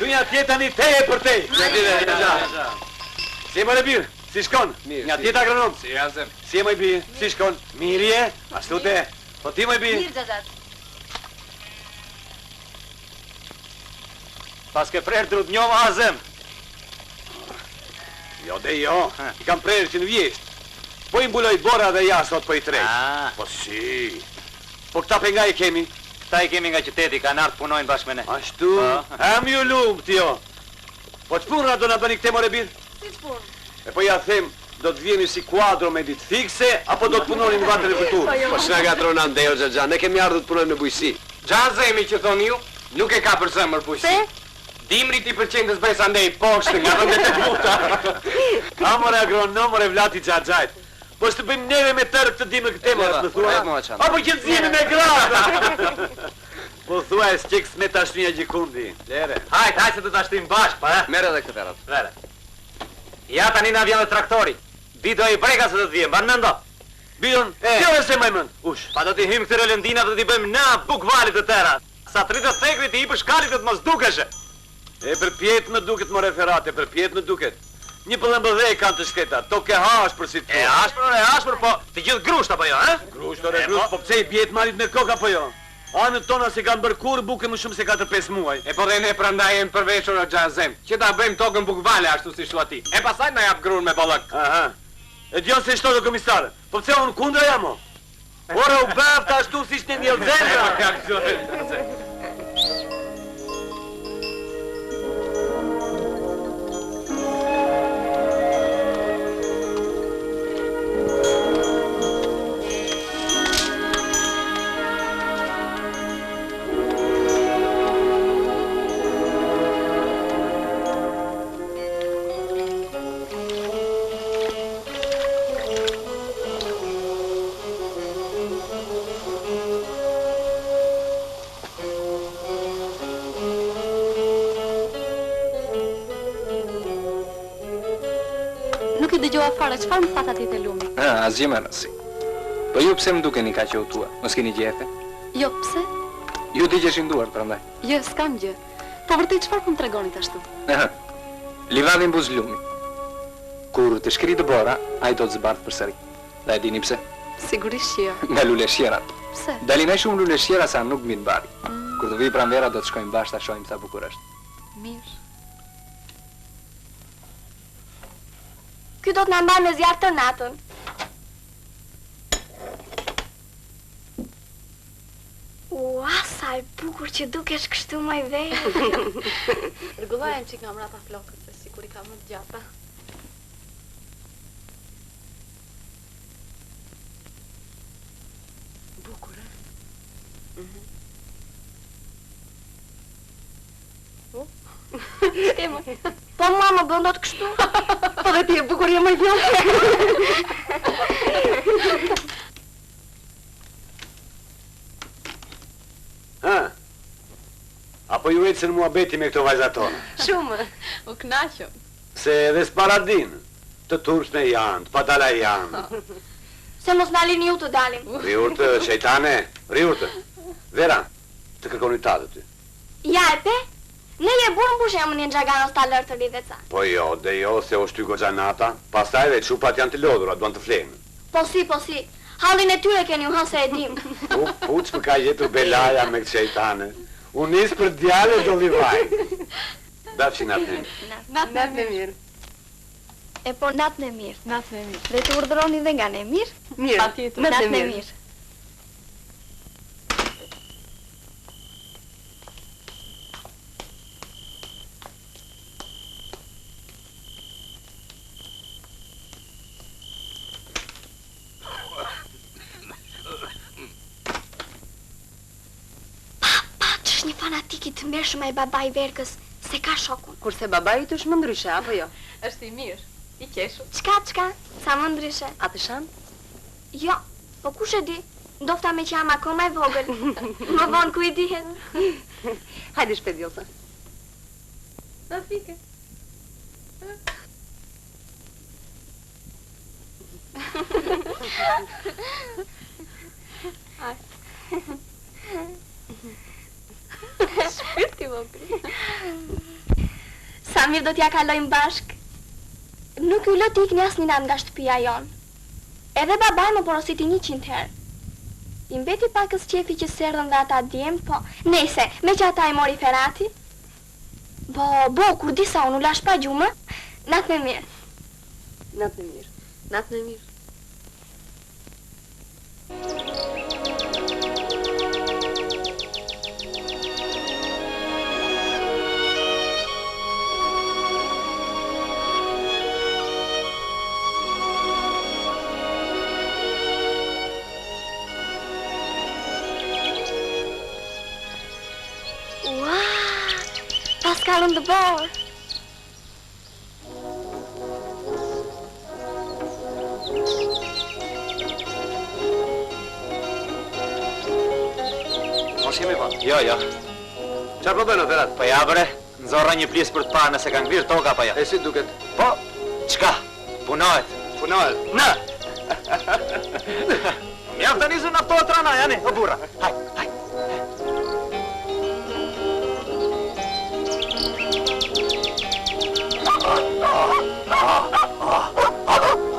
Kënja tjeta një teje për tej. Si e më birë, si shkon? Nga tjeta agronom. Si jazem. Si e më birë, si shkon? Mirje, ashtu te. Po ti më birë. Mirë, Zazat. Pas ke prerë trut njoma azem. Jo dhe jo, I kam prerë që në vjesht. Po I mbuloj bora dhe ja sot po I trej. Po si. Po këta për nga I kemi? Këta I kemi nga qyteti, kanë ardhë punojnë bashkë me ne. Ashtu? Em ju lumë t'jo. Po që punëra do në bëni këte more birë? Si që punë? E po ja them, do të vjeni si kuadro me ditë fikse, apo do të punoni në vatër e kulturë? Po shna gatrona ndejo, Xhaxha, ne kemi ardhur të punojmë në bujësi. Xhazemi që thoni ju, nuk e ka për zemër bujësi. Dimri ti përqendës bëjës andej poshtë nga vëndet e buta. Amore agronom, more vlati Xhaxhajt. Po shtë bëjmë neve me tërë këtë dimë këtë më të thua? Apo që të zjemi me grada? Po thua e s'qek s'me të ashtuja gjikundi. Lere. Hajt, se të të ashtim bashkë, pa, Mere dhe këtë verat. Vere. Ja tani na vjen dhe traktori. Bido I breka se të të vjen, ban me ndo. Bidon, kjo dhe se majmën. Ush. Pa do t'i hymë këtire lëndina dhe t'i bëjmë na bukvalit të tëra. Sa të rritë thekri t'i I për shkalit të mos dukeshe. E për pjetë më duket më referate, për pjetë më duket. Një pëllëmbëdhej kanë të shketa, to ke hashpër si të E hashpër, po t'i gjithë grusht apo jo, eh? Grusht, po pse I bjetë marit me kokë apo jo? Anët tona se kanë bërë kur buke më shumë se 4-5 muaj. E po dhe ne prandaj jemi përveshur në Xhazem, që ta bëjmë tokën bukvale ashtu si thua ti. E pastaj na jap gruan me bollëk. Aha. E dion se shto do komisare. Po pse unë kundra jam o? Ora u bëft ashtu si shtë një zemra. Fare, çfarë më thatë aty te lumi? Asgjë më rësi. Po ju pse më dukeni kaq e utua? Mos keni gjefe? Jo, pse? Ju t'i gjeshin duart prandaj. Jo, s'kam gjë. Po vërtet çfarë po më tregonit ashtu? Livadin buz lumi. Kur të shkri të bora, ai do të zbardh përsëri. Dhe e dini pse? Sigurisht që jo. Nga luleshjerat. Pse? Dalin ai shumë luleshjera sa nuk mi të bari. Kur të vi pranvera do të shkojmë bashkë ta shohim sa bukur është. Mirë. Ky do të na mbaj me zjarr të natën. Ua, sa e bukur që dukesh kështu më I vej. Rregullohem çik nga mrapa flokët, se sikur I ka më të gjata. Bukur, e? Po mua më bën dot kështu? Po dhe ti e bukur je më I vjen. Apo ju ecën muhabeti me këto vajzat tona? Shumë, u kënaqëm. Se edhe s'paradin, të turshme janë, të patala janë. Se mos na lini ju të dalim. Riurtë, shejtane, riurtë. Vera, të kërkoni tatë ty. Ja e pe? Ne je burë mbush jam një Xhaganos ta lërë të rrive ca. Po jo, dhe jo, se o shty goxha nata, pastaj dhe qupat janë të lodhura, duan të flenë. Po si. Hallin e tyre keni u hënë se e dim. Puç më ka jetur belaja me këtë shejtane. Unë nisë për djale do livaj. Dafshi natë në mirë. Natë në mirë. E po natë në mirë. Natë në mirë. Dhe të urdhëroni dhe nga ne mirë? Mirë. Patjetër. Natë në mirë. Një fanatik I të mërshëm e babaj Vergës, se ka shokun. Kurse babai I është më ndryshe, apo jo? Është I mirë, I qeshur. Çka, sa më ndryshe? A të shan? Jo, po kush e di? Ndofta me që jam akoma e vogël. Më vonë ku I dihet. Hajde shpedilse. Na fike. Shpirti vogël. Sa mirë do t'ja kalojmë bashk. Nuk ju lë t'ikni asnjë natë nga shtëpia jon. Edhe babaj më porositi 100 herë. I mbeti pakës qefi që serdhën dhe ata djem, po nese, me që ata i mori Ferati. Bo, kur disa unë u lash pa gjumë, natë me mirë. Natë në mirë. Natë në mirë. Pascal on the board. Mos jemi pa. Jo. Qa probleme, Ferhat? Po ja bre, nxorra një pjesë për të parë nëse kanë ngrirë toka apo ja. E si duket? Po, çka? Punohet. Punohet. Në! Mjaftë të nisu në to trana, jani, o burra. Haj.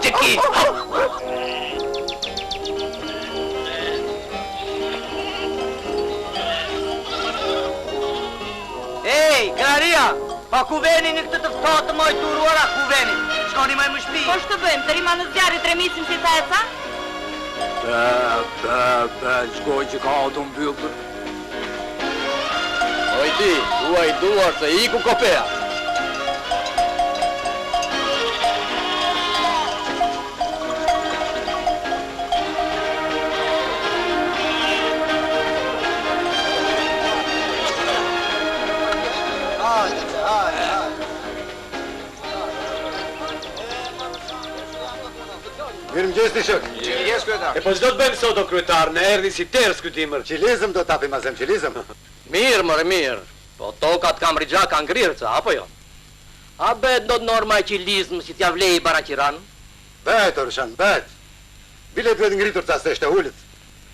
Çeki! Ej, Graria! Pa ku veni në këtë të ftohtë të mojë turuara, ku veni? Shkoni më shtëpi. Po shtë bëjmë, të rima në zjarë i tremisim si ta e ca? Shkoj që ka auto mbyllë. Oj ti, uaj duar se iku kopea. Mirë mëgjes të shok. Yes, kryetar. E po çdo të bëjmë sot o kryetar, në erdhi si terë skrytimër. Qilizëm do t'apim azem qilizëm. Mirë. Po tokat kam rigja kanë ngrirë, ca, apo jo? A bet do të norma e qilizmë si t'ja vlej i baraqiran? Bet, Orshan, bet. Bile duhet ngritur ca seshte ullit.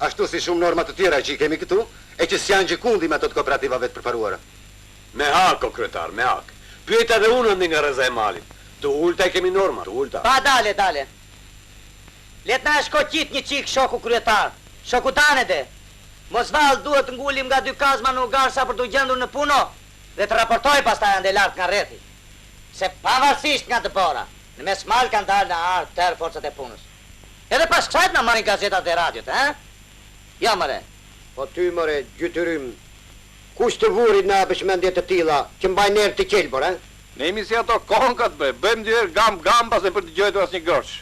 Ashtu si shumë norma të tjera që i kemi këtu, e që s'janë gjikundi me ato të kooperativave të përparuara. Me hak, o kryetar, me hak. Pyeta dhe unë ndi nga rreza e malit. Të ulta e kemi norma, të ulta. Pa dale. Let na shko qit një qik shoku kryetar. Shoku tanede. Mos val duhet ngullim nga 2 kazma në Ugarsa për të gjendur në puno dhe të raportoj pastaj ande lart nga rrethi. Se pavarësisht nga të bora, në mes mal kanë dalë në ardh tërë forcat e punës. Edhe pas kësajt na marrin gazetat e radiot, Ja, mëre. Po ty, mëre, gjytërim, kush të vurit në bëshmendje të tilla, që mbajnë nërë të qelbor, Ne imi si ato konkat, bëjmë djerë gamba se për të gjojtu as një gërsh.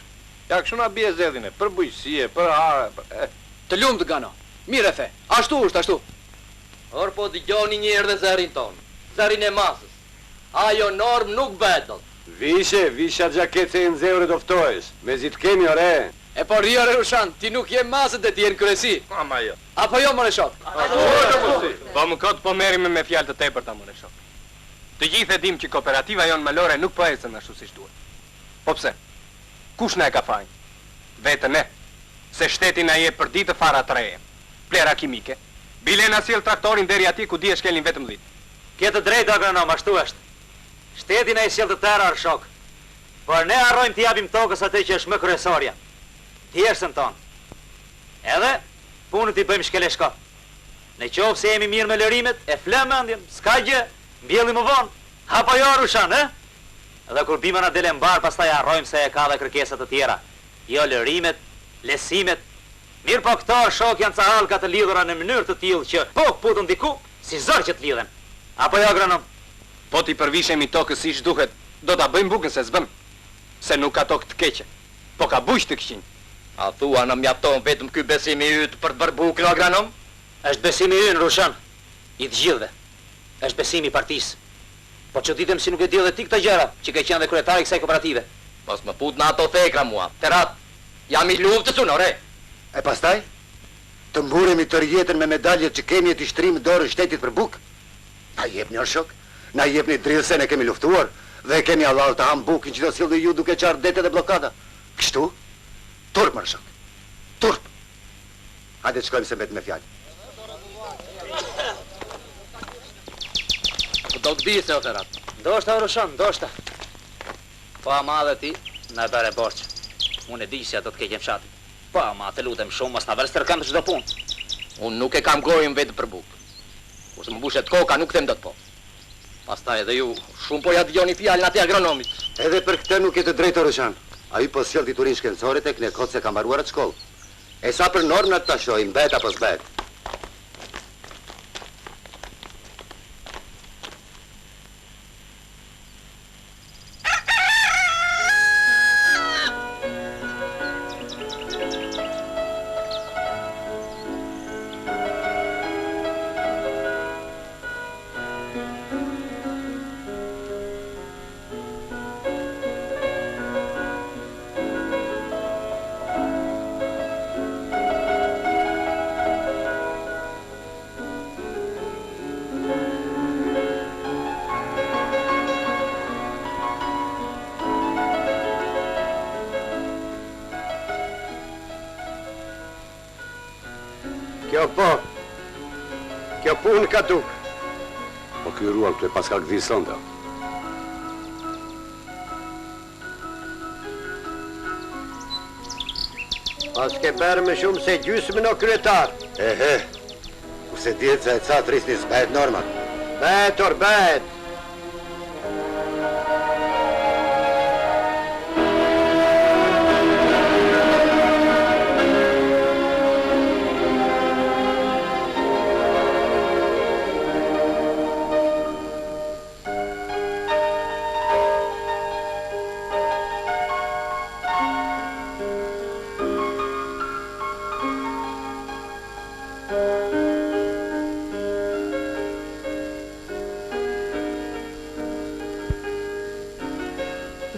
Ja, kështu na bie zedhine, për bujësie, për hare, Të lumë të gano. Mire the, ashtu është, ashtu. Or po dëgjoni një herë dhe zërin tonë, zërin e masës. Ajo norm nuk bedot. Visha gjakece e nëzevre do ftojsh. Me zi të kemi, ore. E po rio Rushan, ti nuk je masët dhe ti je në kryesi. Ama jo. Apo jo, mëre shok? Po më këtë po merime me fjalë të tepërta, mëre shok. Të gjithë e dim që kooperativa jonë malore nuk po ecën ashtu si duhet. Po pse? Kush na e ka fajin? Vetëm ne. Se shteti na jep për ditë fara të reje. Plera kimike. Bile na sjell traktorin deri atje ku di e shkelin vetëm 10. Kjetë drejt agronom, ashtu është. Shteti na i sjell të tëra shok. Por ne harrojmë t'i japim tokës atë që është më kryesorja. Thjeshtën tonë. Edhe punët i bëjmë shkeleshko. Në qoftë se jemi mirë me lërimet, e flëm mendjen, s'ka gjë, mbjellim më vonë. Apo jo Rushan, Edhe kur bima na dele mbar, pastaj harrojmë se e ka dhe kërkesat të tjera. Jo lërimet, lesimet. Mirë po këto shok janë ca hallka të lidhura në mënyrë të tillë që po putën diku, si zor që të lidhen. Apo jo agronom? Po t'i përvishemi tokës siç duhet, do ta bëjmë bukën se s'bëm. Se nuk ka tokë të keqe, po ka bujq të këqinj. A thua në mjafton vetëm ky besimi yt për të bërë bukën agronom? Është besimi ynë, Rushan. I të gjithëve. Është besimi i partisë. Po çuditem si nuk e di edhe ti këto gjëra, që ke qenë dhe kryetari i kësaj kooperative. Mos më fut në ato thekra mua. Terat, jam i luftës unë, ore. E pastaj, të mburemi tërë jetën me medaljet që kemi e t'i shtrim dorën shtetit për bukë. Na jep një shok, na jep një drillë se ne kemi luftuar, dhe kemi Allah të ham bukin që do s'jellë ju duke qarë dete dhe blokada. Kështu? Turp, mërë shok. Turp. Hajde të shkojmë se vetë me fjallë. Po do të di se o Terat. Ndoshta Roshon, ndoshta. Po ama dhe ti, na e bere borç. Unë e di se do të keqem fshatin. Po ama, të lutem shumë, mos na vërë stërkëm çdo punë. Unë nuk e kam gojën vetë për bukë. Kurse më bushet koka, nuk them dot po. Pastaj edhe ju, shumë po ja dëgjoni fjalën atij agronomit. Edhe për këtë nuk e të drejtë Roshan. Ai po sjell diturin shkencore tek ne kot se ka mbaruar atë shkollë. E sa për normën ta shohim, mbet apo s'bet. Kjo punë ka duk. Po ky ruan këtë pas ka gdhi sonda. Pas ke berë më shumë se gjysmën o kryetar. Ehe, kurse djetë se e ca trisni s'bet norma. Bet, or bet.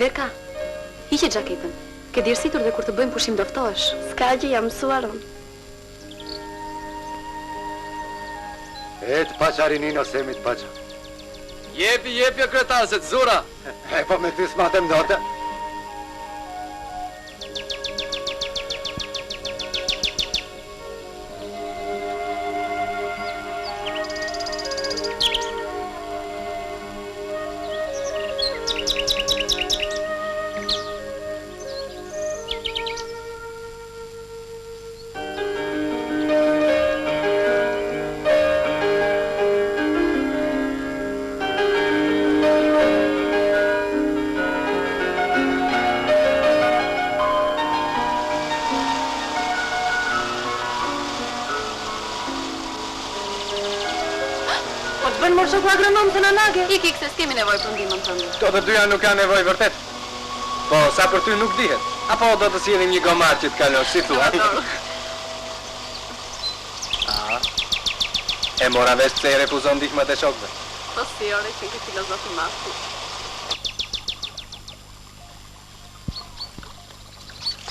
Berka, hiqe xhaketën. Ke dirësitur dhe kur të bëjmë pushim do ftohesh. S'ka gjë, jam mësuar unë. Et paqa rinino semit paqa. Jepi o kryetar se të zura. E po me ty s'matem dote. Bën morsho ku agronom të nanage. Iki se s'kemi nevojë për ndihmën tënde. Këto të dyja nuk kanë nevojë vërtet. Po, sa për ty nuk dihet. Apo do të sjellim një gomar që të kalosh, si thua? E mora vesh pse i refuzon ndihmën e shokëve. Po si ore që ke filozofi masti.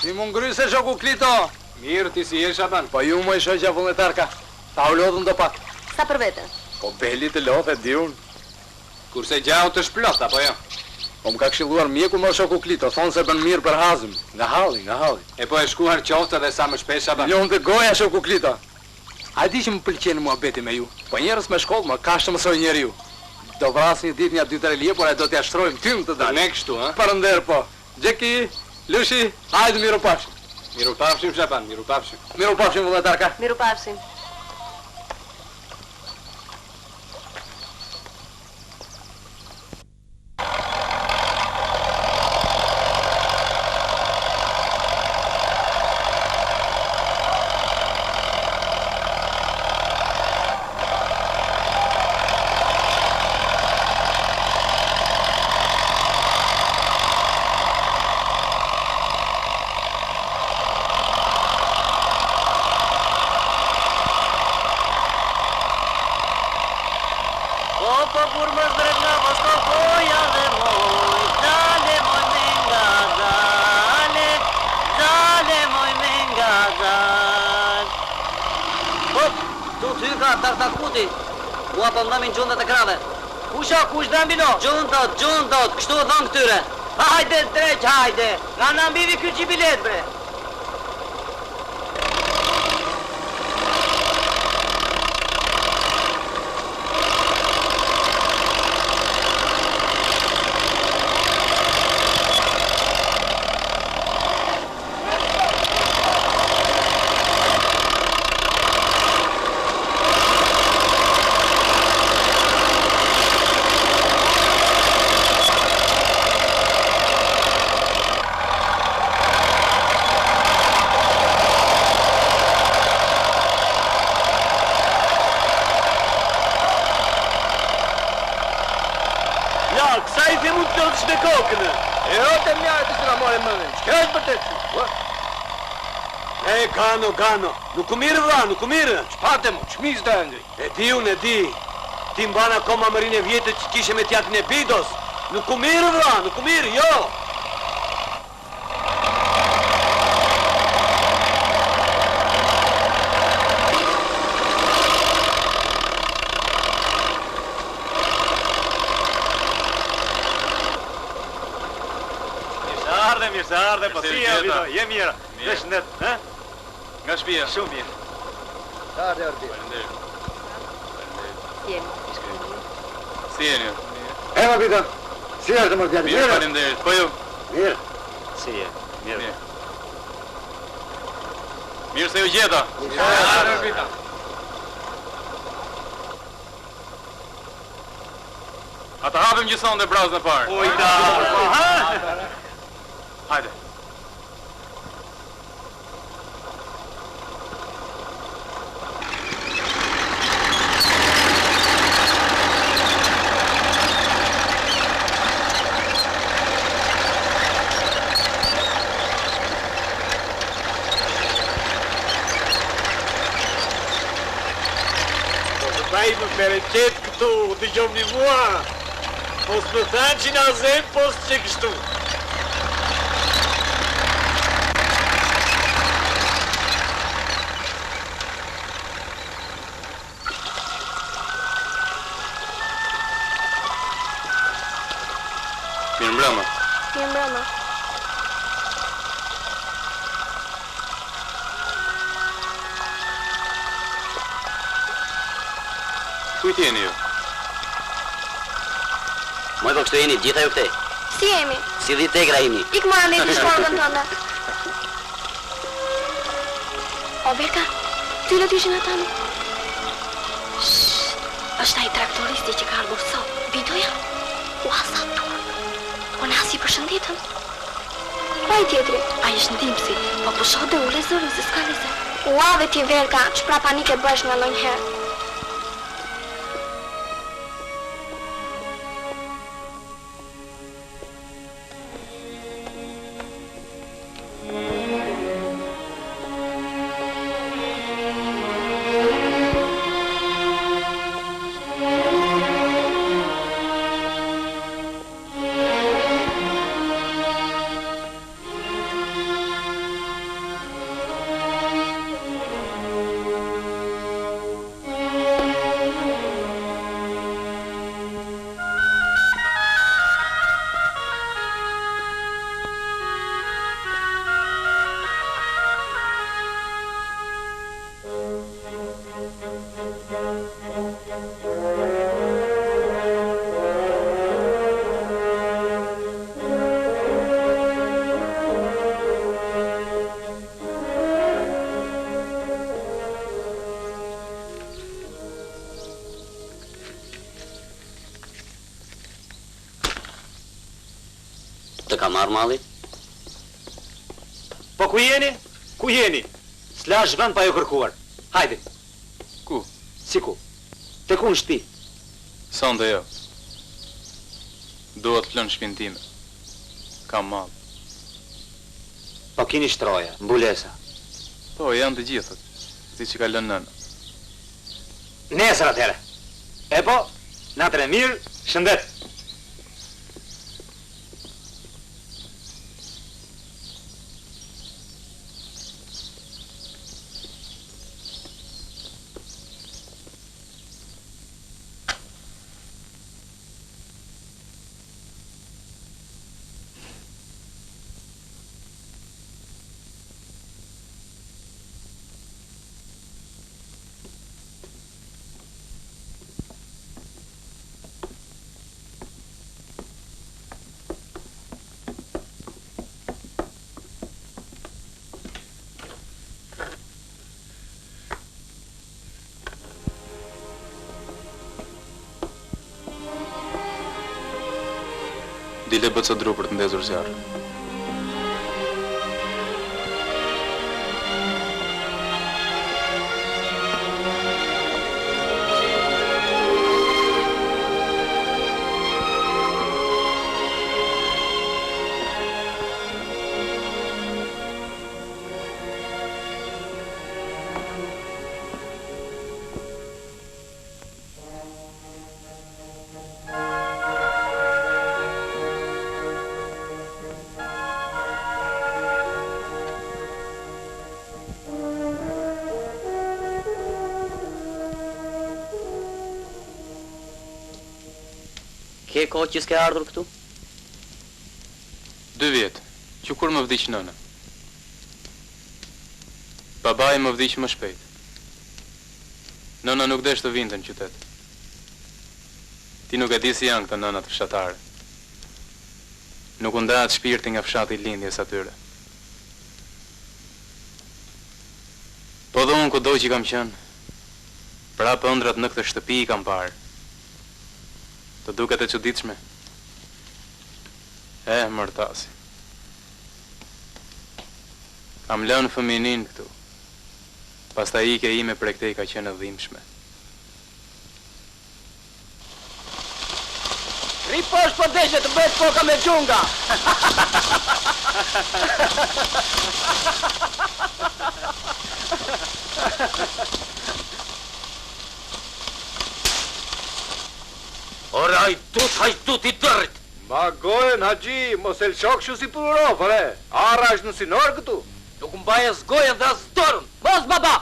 Si më ngryse shoku Klito? Mirë, ti si je Shaban? Po ju më shoqja vullnetarka. Ta u lodhëm do pak. Sa për vete? Po beli të lodhe, di unë. Kurse gjau të shplot, apo jo? Po më ka këshilluar mjeku më shoku Klito, thonë se bën mirë për hazëm. Nga halli. E po e shkuar qoftë dhe sa më shpesh, apo? Ljonë të goja shoku Klito. A di që më pëlqenë muhabeti me ju? Po njerës me shkollë, më kashtë mësoj njeriu. Do vras një dit një 2-3 lije, por e do t'ja shtrojmë tym të dalë. Ne kështu, ha? Përënder, po. Gjeki, Lushi, hajde miru pafshim. Miru pafshim, Shaban, miru pafshim. Miru pafshim, vullnetarka. Miru pafshim. Ua po ndamin gjundat e krave. Kush dëmbino? Gjundat, kështu e thonë këtyre. Hajde, dreq, hajde. Nga në mbivi kjo që bilet, bre. Ja, kësa I the mund të të shme kokën. E rote mjajtë të nga more mëndin, që është për të që? E, Gano, nuk u mirë vla, nuk u mirë. Qpate mu, qmiz të ngri. E di unë, e di. Ti mbana koma mërin e vjetët që kishe me tjatin e Bidos. Nuk u mirë vla, nuk u mirë, jo. Mirë se ardhe, po si je mirë. Dhe shëndet, ha? Nga shpia. Shumë mirë. Ardhe, Orbi. Si jeni ju? E, ma pita, si është të mërë djali? Mirë, faleminderit. Po ju? Mirë. Si je, mirë. Mirë se ju gjeta. Mirë. Ata hapim gjëson dhe brazë në parë. Ujta. Hajde. Taj më bereqet këtu, të gjom një mua. Mos më thanë që nga zemë, pos që kështu. Mirë mbrëma. Mirë mbrëma. Kujt jeni ju? Moj po kështu jeni, gjitha ju këtej. Si jemi? Si dhi tegra jemi. Ik mora me të shkordën tënde. O, Berka, cilët ishin ata mi? Është ai traktoristi që ka ardhur sot. Bidoja? U asa turp. Po nasi përshëndetën. Ku ai tjetri? Ai është ndimsi, po përshot dhe ule zërin se s'ka leze. Uave ti Verka, që pra panike bësh nga ndonjëherë. Të ka marrë malli? Po ku jeni? Ku jeni? S'la zhvend pa ju kërkuar. Hajde. Ku? Si ku? Te ku në shtëpi? Sonde jo. Duhet të lënë shpinë time. Kam mall. Po kini shtroja, mbulesa. Po, janë të gjithët. Si që ka lënë nëna. Nesër atëherë. E po, natën e mirë, shëndet. Dile bëtë së dru për të ndezur zjarë. ke kohë që s'ke ardhur këtu? 2 vjetë, që kur më vdiq nëna. Babaj më vdiq më shpejt. Nëna nuk desh të vinte në qytet. Ti nuk e di si janë këta nënat fshatare. Nuk u ndahet shpirti nga fshati i lindjes atyre. Po dhe unë kudo që kam qenë, prapë ëndrat në këtë shtëpi i kam parë. Të duket e çuditshme. Mërtasi. Kam lënë fëminin këtu. Pastaj ike ime prej këtej ka qenë e dhimbshme. Ri poshtë po deshe të bëhet foka me gjunga! Ora, hajtut i tërt! Ma gojen, Haxhi, mos el shok shu si pururo, fare. Ara është në sinor këtu. Nuk mbaj as gojen dhe as dorën! Mos, baba!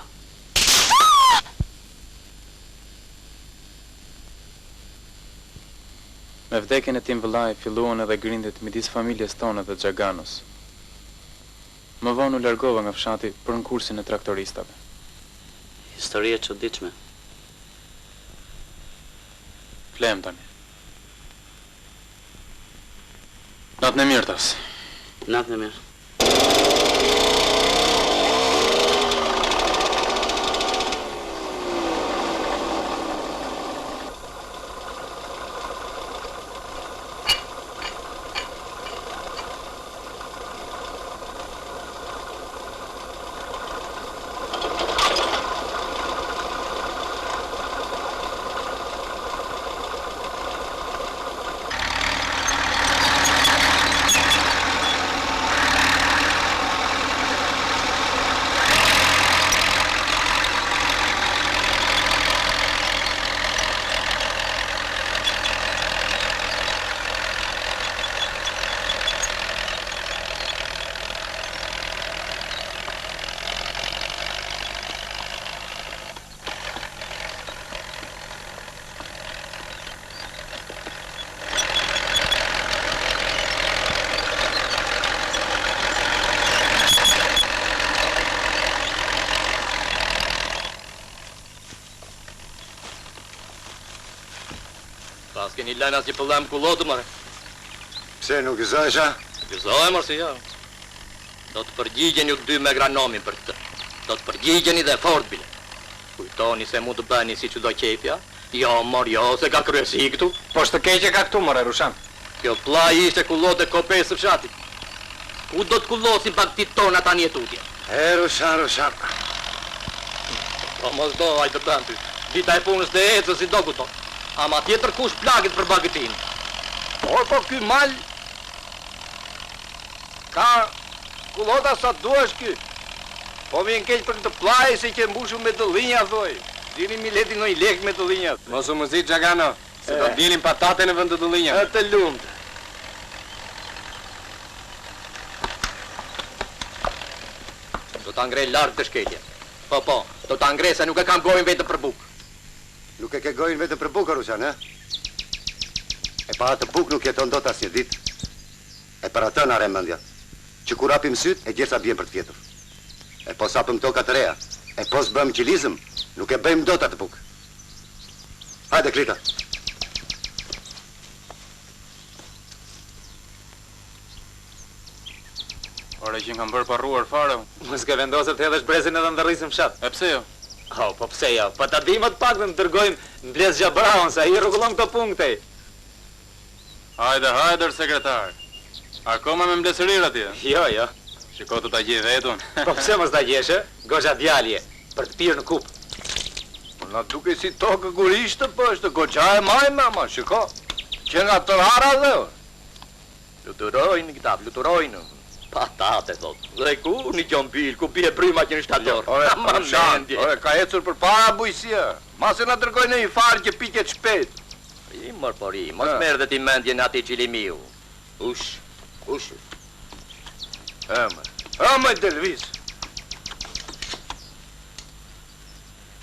Me vdekjen e tim vëllai filluan edhe grindjet midis familjes tonë dhe Xhaganos. Më vonë u largova nga fshati për në kursin e traktoristave. Histori e çuditshme. Flem tani. Natën e mirë tas. Natën e mirë. Pas keni lënë asnjë pëllam kullotë, mëre. Pse nuk gëzojsha? Gëzoj, mërë, si ja. Do të përgjigjeni ju dy me granomin për këtë. Do të përgjigjeni dhe fort bile. Kujtoni se mund të bëni si që do qefja. Jo, mor, jo, se ka kryesi këtu. Po shtë keqe ka këtu, mëre, Rushan. Kjo pla ishte kullotë e kopesë së fshatit. Ku do të kullosin baktit tona tani e tutje? Rushan. Po mos do, hajtë të bënd ty. Dita e punës dhe ecë si do këto. Ama tjetër kush plagit për bagëtin. Po ky mal ka kullota sa duash ky. Po vjen keq për këtë plaj se që mbushur me dëllinja thoj. Dini mi leti në i lek me dëllinja. Mos u mëzit, Xhagano, se do dilin patate në vend të dëllinja. Të lumt. Do ta ngrej larg të shkelje. Po, do ta ngrej se nuk e kam gojën vetëm për buk. Nuk e ke gojën vetëm për bukë, Rushan, e? E pa atë bukë nuk jeton dot asnjë ditë. E për atë na remendja. Që kur hapim syt, e gjitha bjen për të vjetur. E po sapëm toka të reja, e po s'bëm qilizëm, nuk e bëjmë dot atë bukë. Hajde, Krita. Ore që kam bërë parruar fare. Mos ke vendosur të hedhësh brezin edhe ndërrisim fshat. E pse jo? Po pse jo? Po ta dim atë pak dhe në tërgojmë Mbledh Gjabraun, se ai rregullon këto punkte. Hajde, sekretar. Akoma me mbledhërir atje? Jo. Shiko të ta gjej vetun. Po pse mos ta gjeshe? Gozha djalje, për të pirë në kup. Na duke si tokë gurishtë, po është goxha e majme, ama, shiko. Që nga të rara dhe. Fluturojnë këta, fluturojnë. Patate, thot. Dhe ku një gjombil, ku bie bryma që në shtator. Ore, ka ecur për para bujësia. Mase na dërgojnë në një farë që piket shpejt. Mos merë dhe ti mendje në ati qilimiu. Ush. Ëmë, Delvis.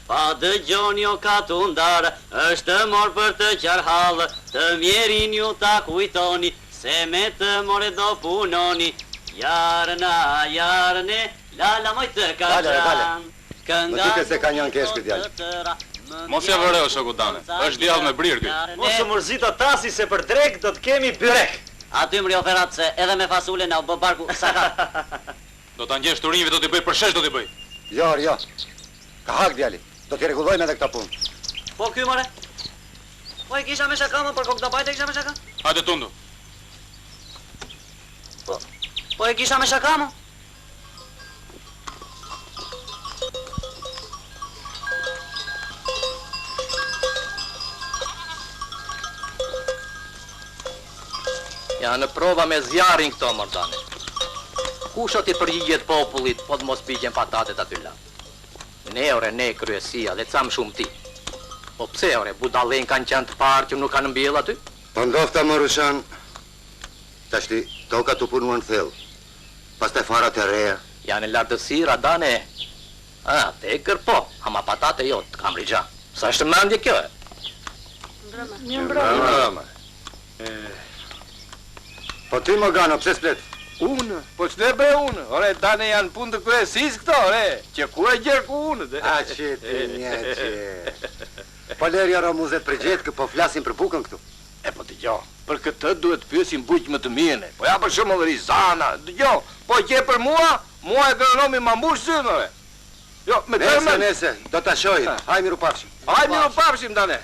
Pa dëgjoni o katundar, është morë për të qarhallë, të mjerin ju ta kujtoni, se me të more do punoni. Jarëna, jarëne, lala moj të kaqan. Më tyke se ka njën kesh këtë djallë. Mos ja vëreo, Shokudane, është djallë me brirë këtë. Mos u mërzito tasi se për drek do të kemi byrek. Aty më rioferat se edhe me fasule na u bë barku saka. Do t'a ngjesh turinjve, do t'i bëj për shesh, do t'i bëj. Jo. Ka hak djali. Do t'i regullojmë edhe këta punë. Po ky more? Po e kisha me shaka, më për kokë të bajt e kisha me shaka? Hajde tundu. Po e kisha me shaka, më? Ja në prova me zjarin këto, mordane. Kusho t'i përgjigjet popullit, po të mos bigjen patatet aty la. Ne, ore, ne, kryesia, dhe cam shumë ti. Po pse, ore, budallin kanë qenë të parë që nuk kanë mbjell aty? Po ndofta më Rushan, tashti toka të punuan thellë. Pastaj farat e reja. Janë lartësi, radane. Te kërpo, ama patate jot, kam rigja. Sa është mendje kjo, e? Mbrëma. Po ti më gano, pse splet? Unë, po që ne bre unë, ore, tane janë punë të kryesis këto, ore, që ku e gjerë ku unë, dhe. A qëti një që... Po lerja Romuzet për gjetë, po flasin për bukën këtu. E po të gjo, për këtë duhet pyesim bujq më të mjene, po ja për shumë dhe Rizana, të gjo, po që për mua e gërënomi ma mbush synë, ore. Jo, me tërmen... Nese, do të shojim, haj miru pafshim. Haj miru pafshim, dane.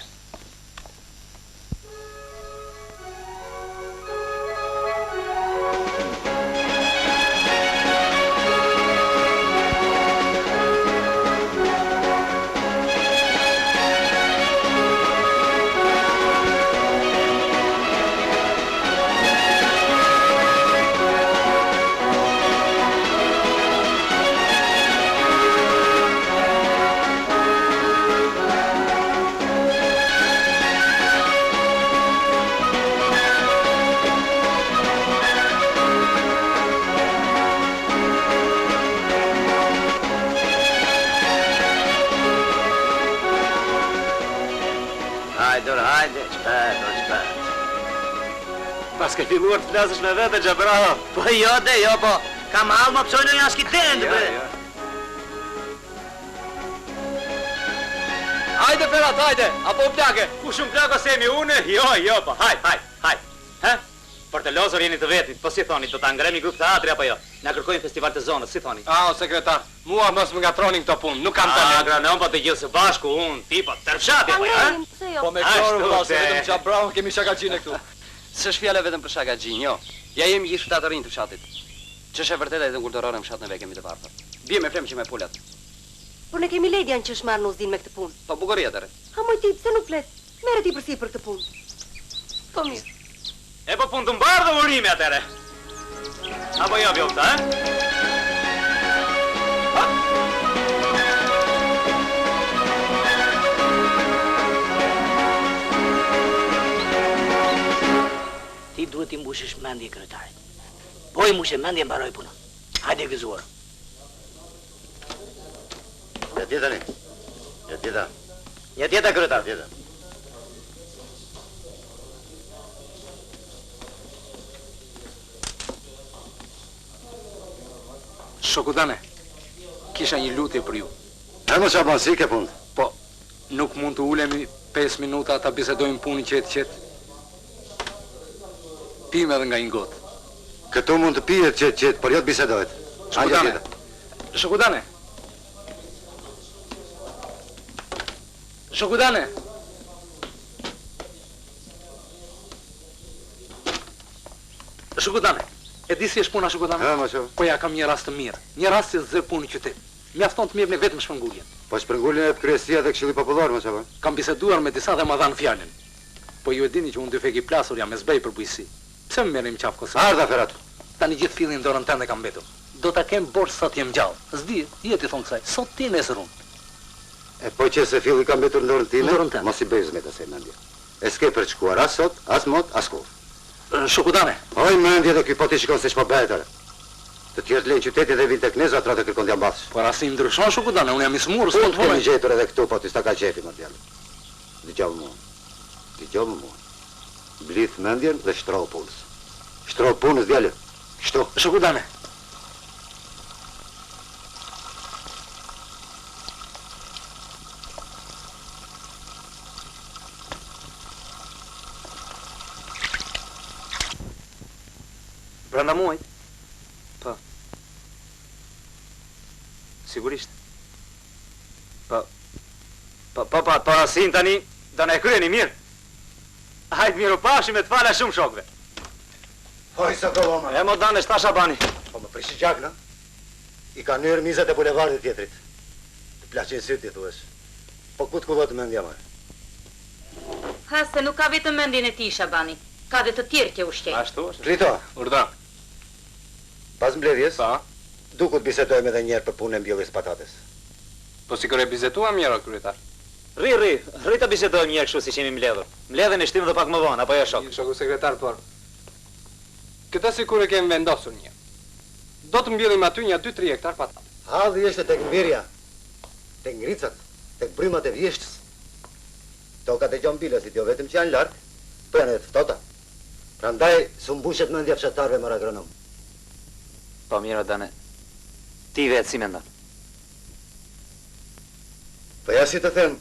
Pas ke filluar të flasësh me vete, Gjabraho. Po jo, po. Kam halë më pësojnë një askitendë, bre. Hajde, Ferhat, hajde, apo u plake? Ku shumë plako se jemi une? Jo, po, haj. He? Për të lozër jeni të vetit, po si thoni, do ta ngremi grup teatri apo jo? Na kërkojnë festival të zonës, si thoni? O sekretar, mua mos më ngatronin këto punë, nuk kam talent. Agranon, po të gjithë së bashku, unë, ti, po tërfshati, apo jo? Po me kloru, vëllase, vetëm Gjabraho kemi shakagjine këtu. S'është fjala vetëm për shakagjin, jo. Ja jemi gjithë shtatë rinj të fshatit. Ç'është e vërtetë edhe kur dorën në fshat neve kemi të varfër. Bie me flem që me pulat. Por ne kemi Ledian që shmarr në uzdin me këtë punë. Po bukuria tërë. Ha moj ti, pse nuk flet? Merret ti përsi për këtë punë. Po mirë. E po punë të mbarë dhe urime atëre. Apo jo, Vjolta, Ti duhet t'i mbushish mendje kretarit. Po i mbushe mendje mbaroj puna. Hajde gëzuar. Ja tjetër. Ja tjetër kretar. Shokudane, kisha një lutje për ju. E mos apo si ke punë? Po, nuk mund të ulemi 5 minuta ta bisedojmë punin qetë. Pime edhe nga një gotë. Këtu mund të pijet qetë, por jo të bisedohet. Shokudane. Shokudane, e di si është puna, Shokudane? Ha, ma shumë. Po ja kam një rast të mirë, një rast si zë punë në qytet. Mjafton të mirë në vetëm shpërnguljen. Po shpërnguljen e kryesia dhe Këshilli Popullor, ma shumë. Kam biseduar me disa dhe ma dhanë fjalën. Po ju e dini që unë dy feki plasur jam e zbej për bujësi. Pse më merrim qafë kosë? Ardha, Ferhat. Tani gjithë fillin dorën tënde kam mbetur. Do ta kem borxh sot jem gjallë. S'di, jeti thon kësaj. Sot ti nesër unë. E po që se filli ka mbetur në dorën time, mos i bëj zmet asaj mendje. E s'ke për të shkuar as sot, as mot, as kur. Shokudane. Oj mendje do ky po ti shikon se ç'po bëhet atë. Të tjerë lejnë qytetit dhe vinë të kneza atra të kërkon t'jambasë. Por as i ndryshon shokudane, unë jam i smurë, Unë të kemi gjetur edhe këtu, po t'i sta ka qefi, më djallë. Dëgjavë mua. Blith mendjen dhe shtrohë punës. Shtrohë punës, djallë. Kështu. Shokudane. Brenda muajt? Po. Sigurisht. Po asin tani, do në e kryeni mirë. Hajtë miru pashim e të fala shumë shokve. Hoj, sa koloma. E mo danë, shta Shabani. Po më prishi gjak, në? I ka nërë mizat e bulevardit tjetrit. Të plaqe e syrti, thuesh. Po këtë kullot mendja më. Ha, se nuk ka vetëm mendjen e ti, Shabani. Ka dhe të tjerë që ushqej. Ashtu është. Rito. Urda. Pas mbledhjes, Pa. dukut bisedojmë edhe njerë për punën e mbjelljes patates. Po si kërë e bizetuam njëra, kryetar. Rri të bisedojmë njerë kështu si qemi mbledhur. Mbledhen e shtim dhe pak më vonë, apo jo shok? Shoku sekretar, por... Këta si kur e kemi vendosur një. Do të mbjellim aty një 2-3 hektar patate. Halli është tek mbirja, tek ngricat, tek brymat e vjeshtës. Tokat e gjombilesit jo vetëm që janë larkë, po janë edhe të ftohta. Prandaj su mbushet mendja fshatarëve mar agronom. Po mirë, Dane. Ti vetë si mendon? Po ja si të them,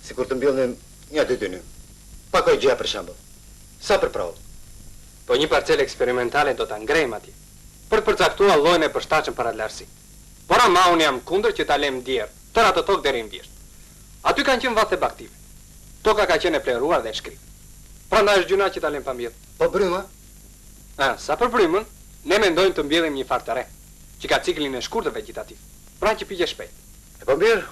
si kur të mbjellnim një 2 dyny. Pakoj gjëja për shembull. Sa për provë? Po një parcel eksperimentale do ta ngrejmë atje, për të përcaktuar llojin e përshtatshëm para larsi. Por ama unë jam kundër që ta lëm djerë, tërë ato tokë deri në vjesht. Aty kanë qenë vathë baktive. Toka ka qenë e pleruar dhe e shkrim. Prandaj është gjuna që ta lëm pa mbjell. Po bryma? Sa për brymën, ne mendojmë të mbjellim një far të re, që ka ciklin e shkurtër vegetativ, pra që piqe shpejt. E po mirë.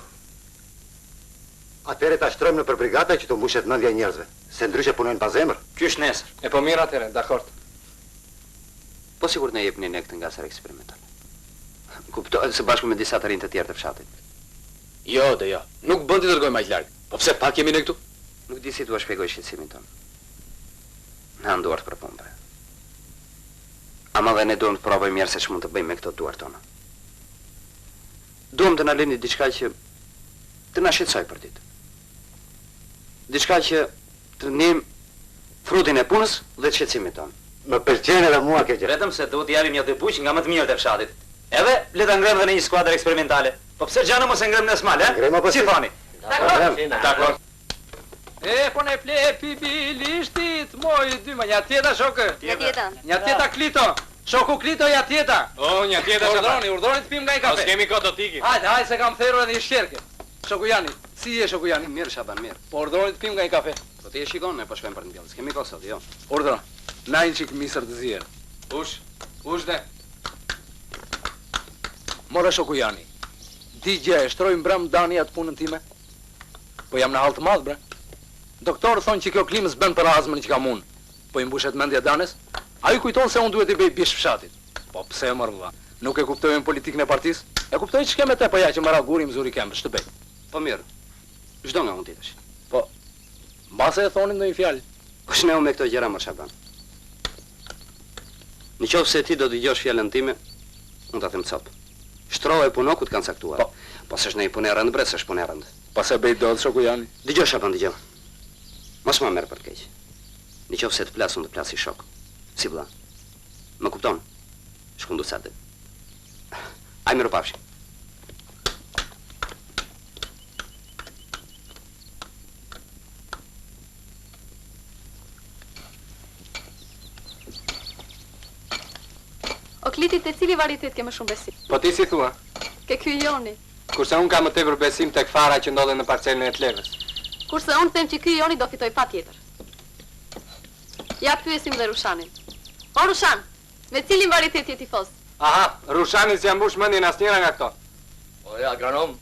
Atëre ta shtrojmë në për brigata që të mbushet mendja e njerëzve, se ndryshe punojnë pa zemër. Ky është nesër. E po mirë atëre, dakord. Po sigur ne jepni ne këtë ngasër eksperimental. Kuptohet se bashkë me disa të rinj të tjerë të fshatit. Jo, dhe jo. Nuk bën të dërgojmë aq larg. Po pse pak jemi ne këtu? Nuk di si t'ua shpjegoj shqetësimin tonë. Na nduart për punë. Ama dhe ne duhem të provojmë mirë se ç'mund të bëjmë me këto duart tona. Duhem të na lëni diçka që të na shqetësoj për ditë. Diçka që të nim frutin e punës dhe të shqetësimit tonë. Më pëlqen edhe mua kjo gjë. Vetëm se duhet t'japim një 2 buq nga më të mirët e fshatit. Edhe le ta ngrem edhe në një skuadër eksperimentale. Po pse gjana mos e ngrem në smal, e? Ngrem apo si thoni? Dakor. E, po ne flepi bilishtit, moj dyma, një tjeta shokë. Një tjeta Klito. Shoku Klito ja tjeta. O, një tjeta shokë. Urdroni të pim nga i kafe. Mos kemi kohë të tikim. Hajde, se kam therur edhe një shqerke. Shoku Jani, si je shoku Jani? Mirë, Shaban, mirë. Po urdroni të pim nga i kafe. Po ti e shikon, ne po shkojmë për të mbjellës. Kemi kohë sot, jo. Urdhro. Na një qik misër të zjerë. Ush dhe. More shoku Jani. Di gjë, e shtroj mbrëm dani atë punën time? Po jam në hall të madh, bre. Doktorë thonë që kjo klimë s'bën për azmën që kam unë. Po i mbushet mendja danes, a i kujton se unë duhet i bëj bish fshatit. Po pse mërë vëlla? Nuk e kuptojnë politikën e partisë? E kuptojnë që kem e te, po ja që më ra guri mzuri kem, që të bëj. Po mirë, çdo nga unë titash. Po, mbase e thonin në një fjalë. Po shneu me këto gjëra më Shaban. Në qoftë se ti do dëgjosh fjalën time, unë ta them cop. Shtrova e punokut kanë caktuar. Po s'është në i punë rënd, bre, s'është punë rënd. Po se bëj dot shoku Jani. Dëgjoj Shaban, dëgjoj. Mos më merr për keq. Në qoftë se të plas unë të plas si shok. Si vëlla. Më kupton? Shkundu sa të. Ai më rupafshi. O Klitit, te cili varietet ke më shumë besim? Po ti si thua? Ke ky Joni. Kurse unë kam më tepër besim tek fara që ndodhen në parcelën e Tlevës. Kurse unë them që ky Joni do fitoj patjetër. Ja pyesim dhe Rushanin. O Rushan, me cilin varietet je tifoz? Aha, Rushani si ambush mendjen asnjëra nga këto. O ja, agronom,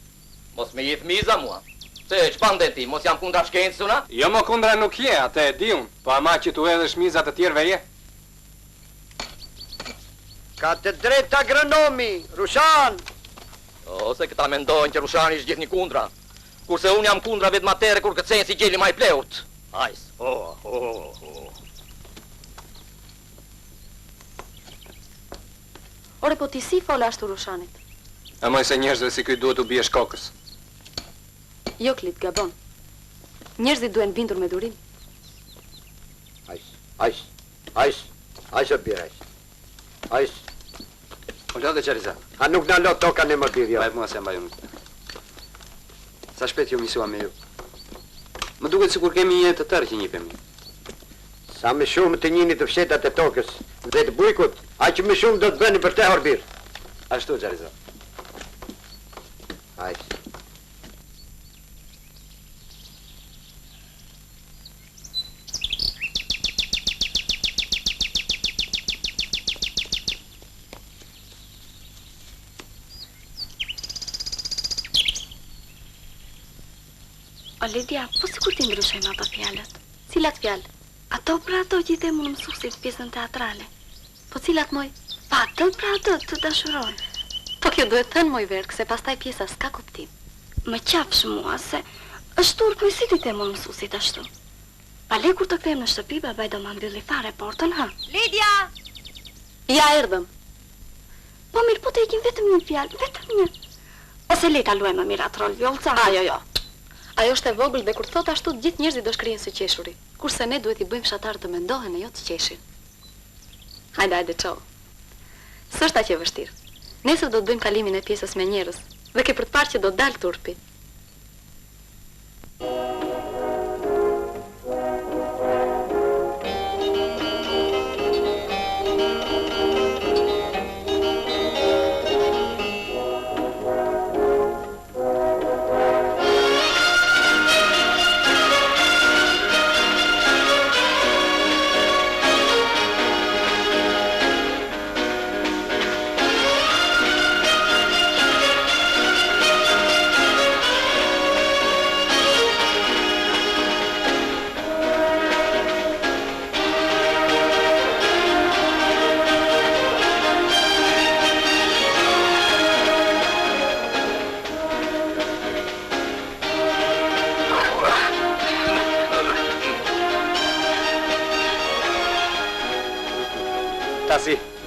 mos me jep miza mua. Se, ç'pande ti, mos jam kundra shkencës una? Jo më kundra nuk je, atë e di unë, po ama që tu edhe shmizat të tjerëve je. Ka të drejtë agronomi, Rushan! O, se këta mendojnë që Rushani është gjithë një kundra. Kurse unë jam kundra vetëm atere kur këtësen si gjeli ma i pleurt. Hajs, Ore, po ti si fola ashtu Rushanit? A moj se njerëzve si ky duhet u bie shkokës. Jo, Klit, gabon. Njerëzit duen bindur me durim. Ajs o birë, ajs. O lo dhe Qariza. A nuk na lot toka në mërdhir, jo. Bajt mua se mbaj unë. Sa shpet ju misua me ju. Më duket sikur kemi një të tërë që njipemi. Sa më shumë të njini të fshetat e tokës dhe të bujkut, aq më shumë do të bëni për te Horbir. Ashtu, Qariza. Ajs. O Lidia, po sikur ti ndryshojmë ato fjalët? Cilat fjalë? Ato pra ato që i them unë mësuesit pjesën teatrale. Po cilat moj? Pa ato pra ato të dashurojnë. Po kjo duhet thënë moj verk, se pastaj pjesa s'ka kuptim. Më qafsh mua se është turp me si ti them unë mësuesit ashtu. Pale kur të kthehem në shtëpi, babaj do ma mbylli fare portën, ha? Lidia! Ja erdhëm. Po mirë, po të ikim vetëm një fjalë, vetëm një. Ose le ta luajmë mirë atë rol vjollca. Jo. Ajo është e vogël dhe kur thot ashtu të gjithë njerëzit do shkrihen së qeshuri, kurse ne duhet i bëjmë fshatar të mendohen e jo të qeshin. Hajde, çao. S'është aq e vështirë. Nesër do të bëjmë kalimin e pjesës me njerëz dhe ke për të parë që do të dalë turpi.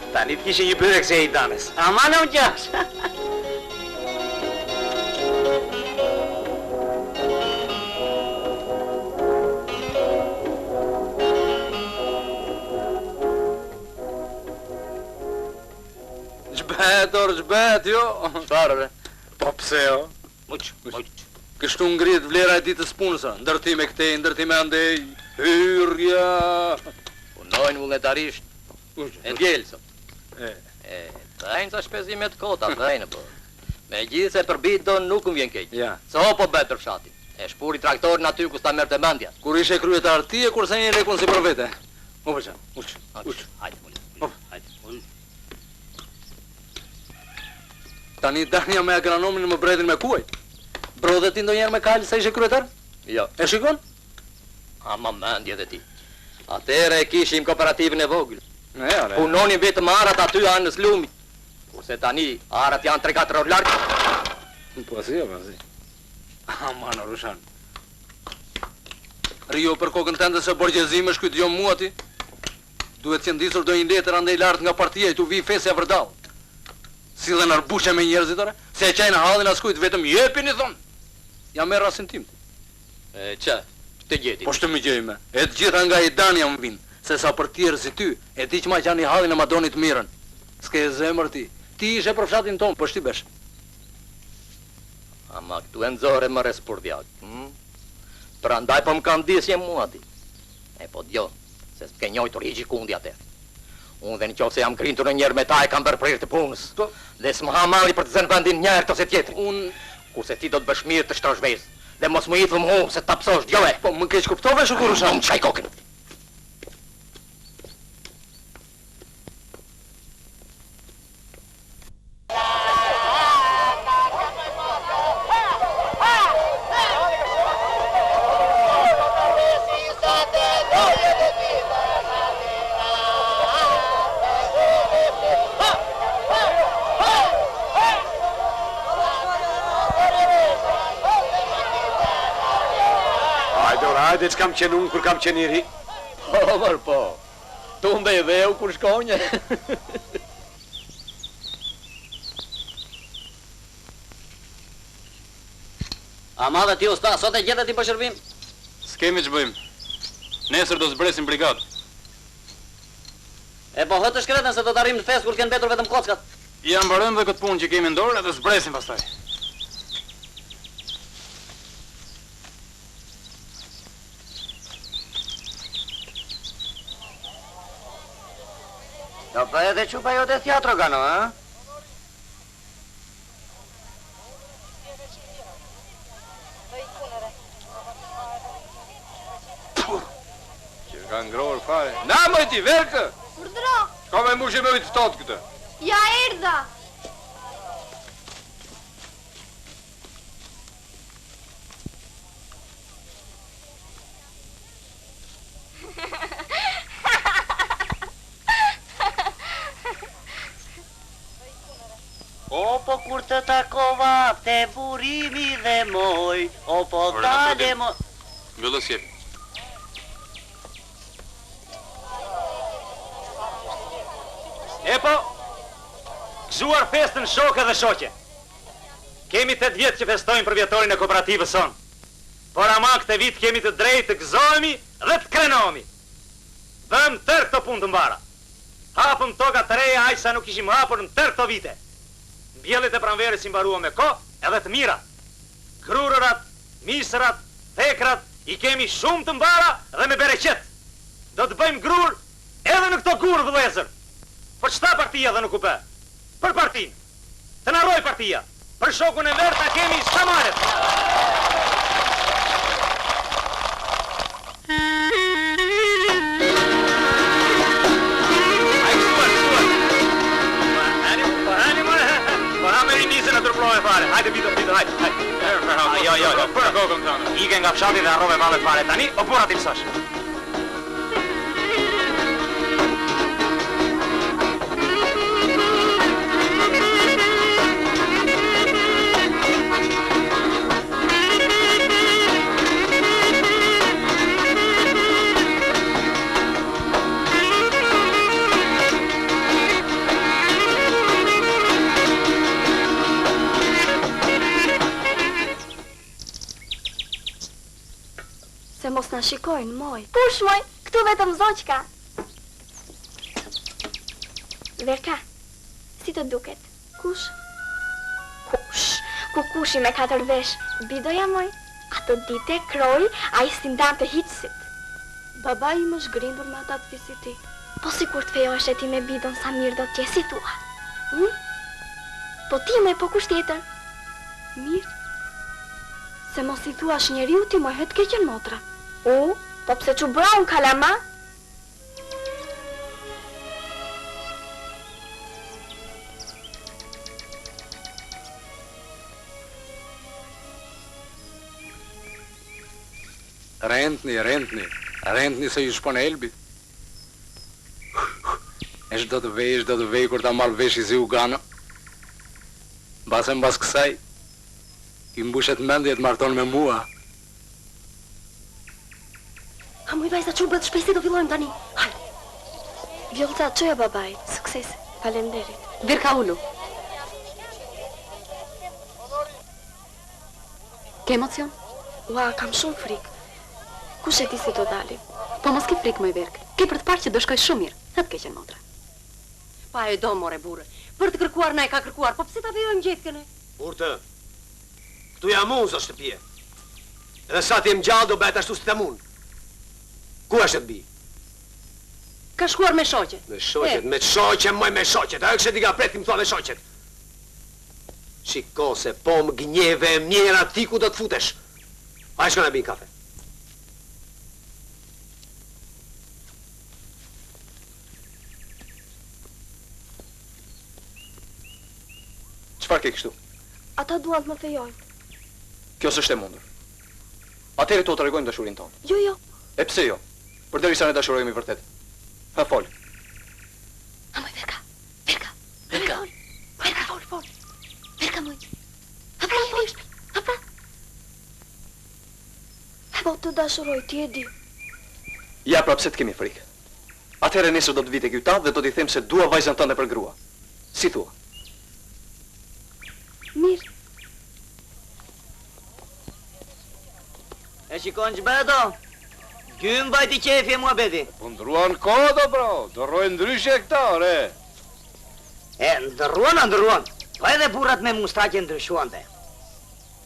Tani të kishe një bërek se e i danes. Ama në më gjash. Gjbet, jo. Çfarë? Po pse, jo? Muq. Kështu ngrit vlera e ditës punës, ndërtime këtej, ndërtime andej, hyrja. Punojnë vullnetarisht. E djelësëm. Dajnë sa shpezimet kota, dajnë, po. Me gjithë se përbit do nuk më vjen keq. Ja. Se ho po bëhet për fshatin. E shpuri traktorin aty ku s'ta merrte mendja. Kur ishe kryetar ti e kurse një rekun si për vete. Mo përqa, uq. Hajde, hajde. Tani danja me agronomin më bretin me kuaj. Brodhe ti ndonjëherë me kalë se ishe kryetar? Jo. E shikon? Ama mendje dhe ti. Atere e kishim kooperativin e vogël. Ja. Punonin vetëm arat aty anës lumit. Kurse tani arat janë 3-4 orë larg. Po si. Aman, Rushan. Rio për kokën tënde se borgjezime shkyt jo mua ti. Duhet që ndisur do një letër andej lartë nga partia i tu vi fesja vërdall. Si dhe nërbushe me njerëzit ore, se e qajnë hallin askujt vetëm jepin i thonë. Ja me rasin tim. Që? Të gjeti? Po shtë më gjejme. E të gjitha nga i dani jam vinë. Se sa për tjerë si ty, e ti që ma qani hallin e Madonit mirën. S'ke e zemër ti. Ti ishe për fshatin tonë, po shti besh. Ama këtu e nëzore më respurdjak. Pra ndaj po më kanë disje mua ti. E po djo, se s'ke njojtur i gjikundi atër. Unë dhe në qofë se jam grintur në njerë me ta e kam bërprirë të punës. Dhe s'më ha mali për të zënë vendin njerë të se tjetëri. Kurse ti do të bësh mirë të shtroshvez. Dhe mos më i thëm se të tapsosh gjove. Po më keq kuptove shukur Rushan. Më qaj kokën. Hajde që kam qenë unë kur kam qenë i ri. Po. Tu ndë i dheu kur shkonje. A madhe ti usta, sot e gjetet ti për shërbim? S'kemi që bëjmë. Nesër do zbresim brigadë. E po hëtë shkretën se do të arrim në fest kur t'ken betur vetëm kockat. Ja mbarojmë dhe këtë punë që kemi ndorë edhe zbresim pastaj. Do për edhe qupa jote teatro gano, ha? Që ka ngrorë fare. Na moj ti, verkë! Urdhro! Ka me mushë me ujtë ftotë këtë. Ja erdha! O po kur të takova te burimi dhe moj, o po dale moj. Mbyllës jep. E po, gëzuar festën shokë dhe shoqe. Kemi 8 vjetë që festojmë për vjetorin e kooperativës sonë. Por ama këtë vit kemi të drejtë të gëzohemi dhe të krenohemi. Bëm tërë këto punë të mbara. Hapëm toka të reja aq sa nuk ishim hapur në tërë këto vite. Mbjellit e pranverës i mbarua me ko edhe të mira. Grurërat, misërat, tekrat, i kemi shumë të mbara dhe me bereqet. Do të bëjmë grur edhe në këto gurë vëllezër. Për çta partia dhe nuk u bë? Për partin. Të narroj partia. Për shokun e verë ta kemi sa malet. Hajde vito, hajde. Jo, për kokën tonë. Ike nga fshati dhe harrove vallet fare tani, o pura ti mësosh. Se mos na shikojnë, moj. Push, moj, këtu vetëm zoqka. Verka, si të duket? Kush? Kukushi me 4 vesh. Bidoja, moj, ato dite kroj, a i sindan të hitësit. Baba i më shgrindur me ata të fisiti. Po si kur të fejohesh e ti me bidon sa mirë do t'je, si tua? Po ti me, po kush tjetër? Mirë. Se mos i thuash njeriu ti moj het keqen motra. Po pse që braun kalama? Rentni se i shpon e elbit. Esh do të vej kur ta marrë vesh i zi u gano. Mbas kësaj, i mbushet mendje të marton me mua. Ha mu i vajza qurë bëtë shpejsi do fillojmë tani. Hajde. Vjolta, qëja babaj, sukses, falenderit. Virka ullu. Ke emocion? Ua, kam shumë frikë. Kush e ti si do dalim? Po mos ke frikë më i Virk. Ke për të parë që do shkoj shumë mirë. Hëtë keqen motra. Pa e do, more burë. Për të kërkuar na e ka kërkuar, po pse ta vejojmë gjetkëne? Urtë, këtu jam unë, zë shtëpje. Edhe sa ti jem gjallë do bëhet ashtu si të mund. Ku është të bi? Ka shkuar me shoqet. Me shoqet, me shoqet, moj me shoqet. Ajo kështë ti ka pret, ti më thua me shoqet. Shiko se po më gënjeve e mjera ti ku do të futesh. A e shka në bin kafe. Çfarë ke kështu? Ata duan të më fejojnë. Kjo s'është e mundur. Atëherë to tregojmë dashurinë tonë. Jo. E pse jo? Përderisa ne dashurojemi vërtet. Ha fol. Amoj, Verka. Fol. Verka, moj. Hapra. Po të dashuroj, ti e di. Ja, pra pse të kemi frikë. Atëherë nesër do të vite ky tat dhe do t'i them se dua vajzën tënde për grua. Si thua? Mirë. E shikon që bedo? Gjym bajti qefi e mua bedi. Po ndruan kodo, bro, do rojnë ndryshe këta, re. E, ndërruan. Po edhe burrat me mustaqe ndryshuan te.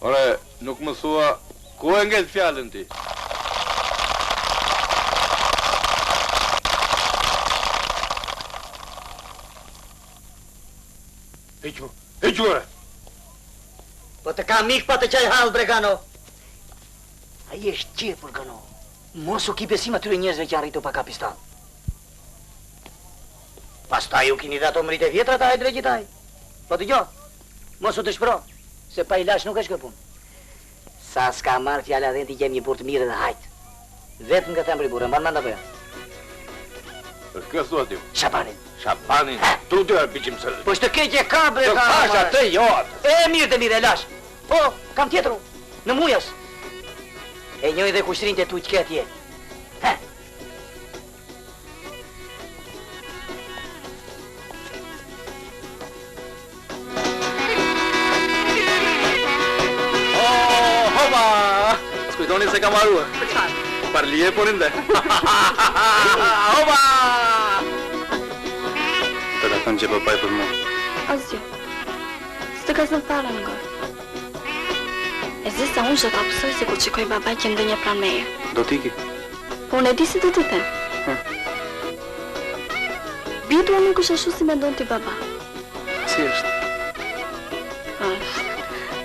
Ore, nuk më thua, ku e nget fjallën ti? Hequ, ore. Po të ka mik pa të qaj halë, bre, Gano. A i është qepur, Gano. Mos u ki besim atyre njerëzve që arritu pa kapistan. Pastaj u kini dhe ato mërit e vjetra ta e dregjitaj. Po të gjo, mos u të shpro, se pa i lash nuk është këpun. Sa s'ka marrë fjalla dhe ti gjem një burë të mirë dhe hajtë. Vetëm nga të mbri burë, mbanë manda bëja. Për kë thua ti? Shabanin. Shabanin? Tu dy e piqim së... Po shtë keqe ka, bre, ka... Të fash atë jo atë. E, mirë të mirë, e lash. Po, kam tjetru, në mujas. E njoj dhe kushtrin të tu që atje. Kujtoni se kam arruar. Për çfarë? Parlije por inde. Oba! Të ka thënë që papaj për mua. Asgjë. S'të ka zënë fare në gërë. E zi sa unë që të apsoj se kur qikoj babaj që ndë një pranë meje. Do t'iki? Po unë e di si të të them. Bitua nuk është ashtu si me ndonë t'i baba. Si është?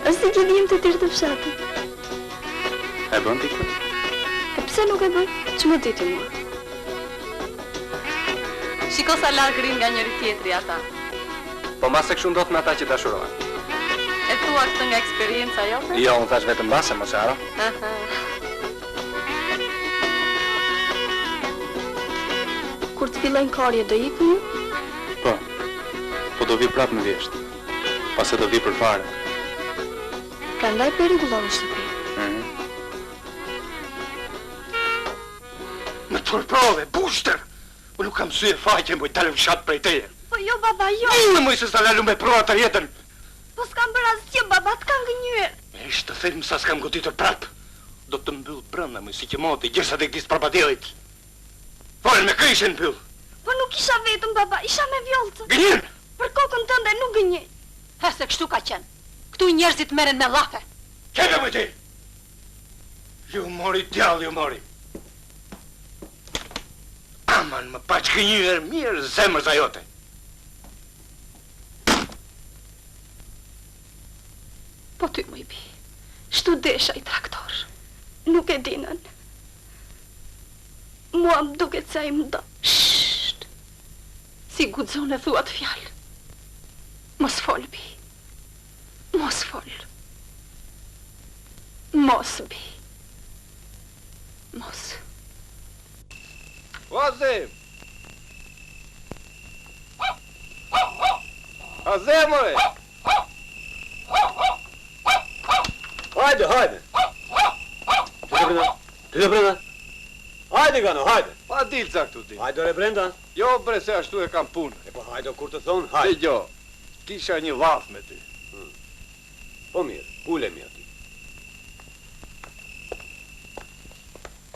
është si gjedhim të tërë të fshatë. E bën t'i këtë? E pse nuk e bëj? Që më diti mua? Shiko sa larg rin nga njëri tjetri ata. Po mbase kështu ndodh me ata që dashurohen. E thua këtë nga eksperienca jote? Jo, unë thash vetëm mbase, mos e haro. Kur të fillojnë karje do iku ju? Po do vi prap në vjesht. Pas e do vi për fare. Prandaj perigullon në shtëpi. Më të përprove, bushter! Më nuk kam sy e faqe, më i talë fshat prej teje. Po jo, baba, jo! Në më i se s'ta lalu me prova të jetën. Po s'kam bërë asgjë, baba, t'kam gënjur. Me ishtë të them sa s'kam goditur prap. Do të mbyll brënda më si që moti, gjërsa dhe këtis parpadelit. Folën me këshën mbyll. Po nuk isha vetëm, baba, isha me vjollcë. Gënjen! Për kokën tënde nuk gënjej. Ha, se kështu ka qenë. Këtu njerëzit merren me llafe. Qeve më ti! Ju mori djallë, ju mori. Aman, më paq gënjur mirë zemër za jote. Po ty më i bi, shtu desha i traktor, nuk e dinën. Mua më duket se ai më do. Shht! Si guxon e thuat fjalë. Mos fol, bi. Mos fol. Mos, bi. Mos. Azem! Azem, ore! Hajde, hajde! Ty dhe brenda! Hajde, Gano, hajde! Pa dilë ca këtu ti. Hajde, ore brenda! Jo, bre, se ashtu e kam punë. E po hajde, kur të thonë, hajde! Dhe gjo, kisha një laf me ty. Po mirë, ulemi aty.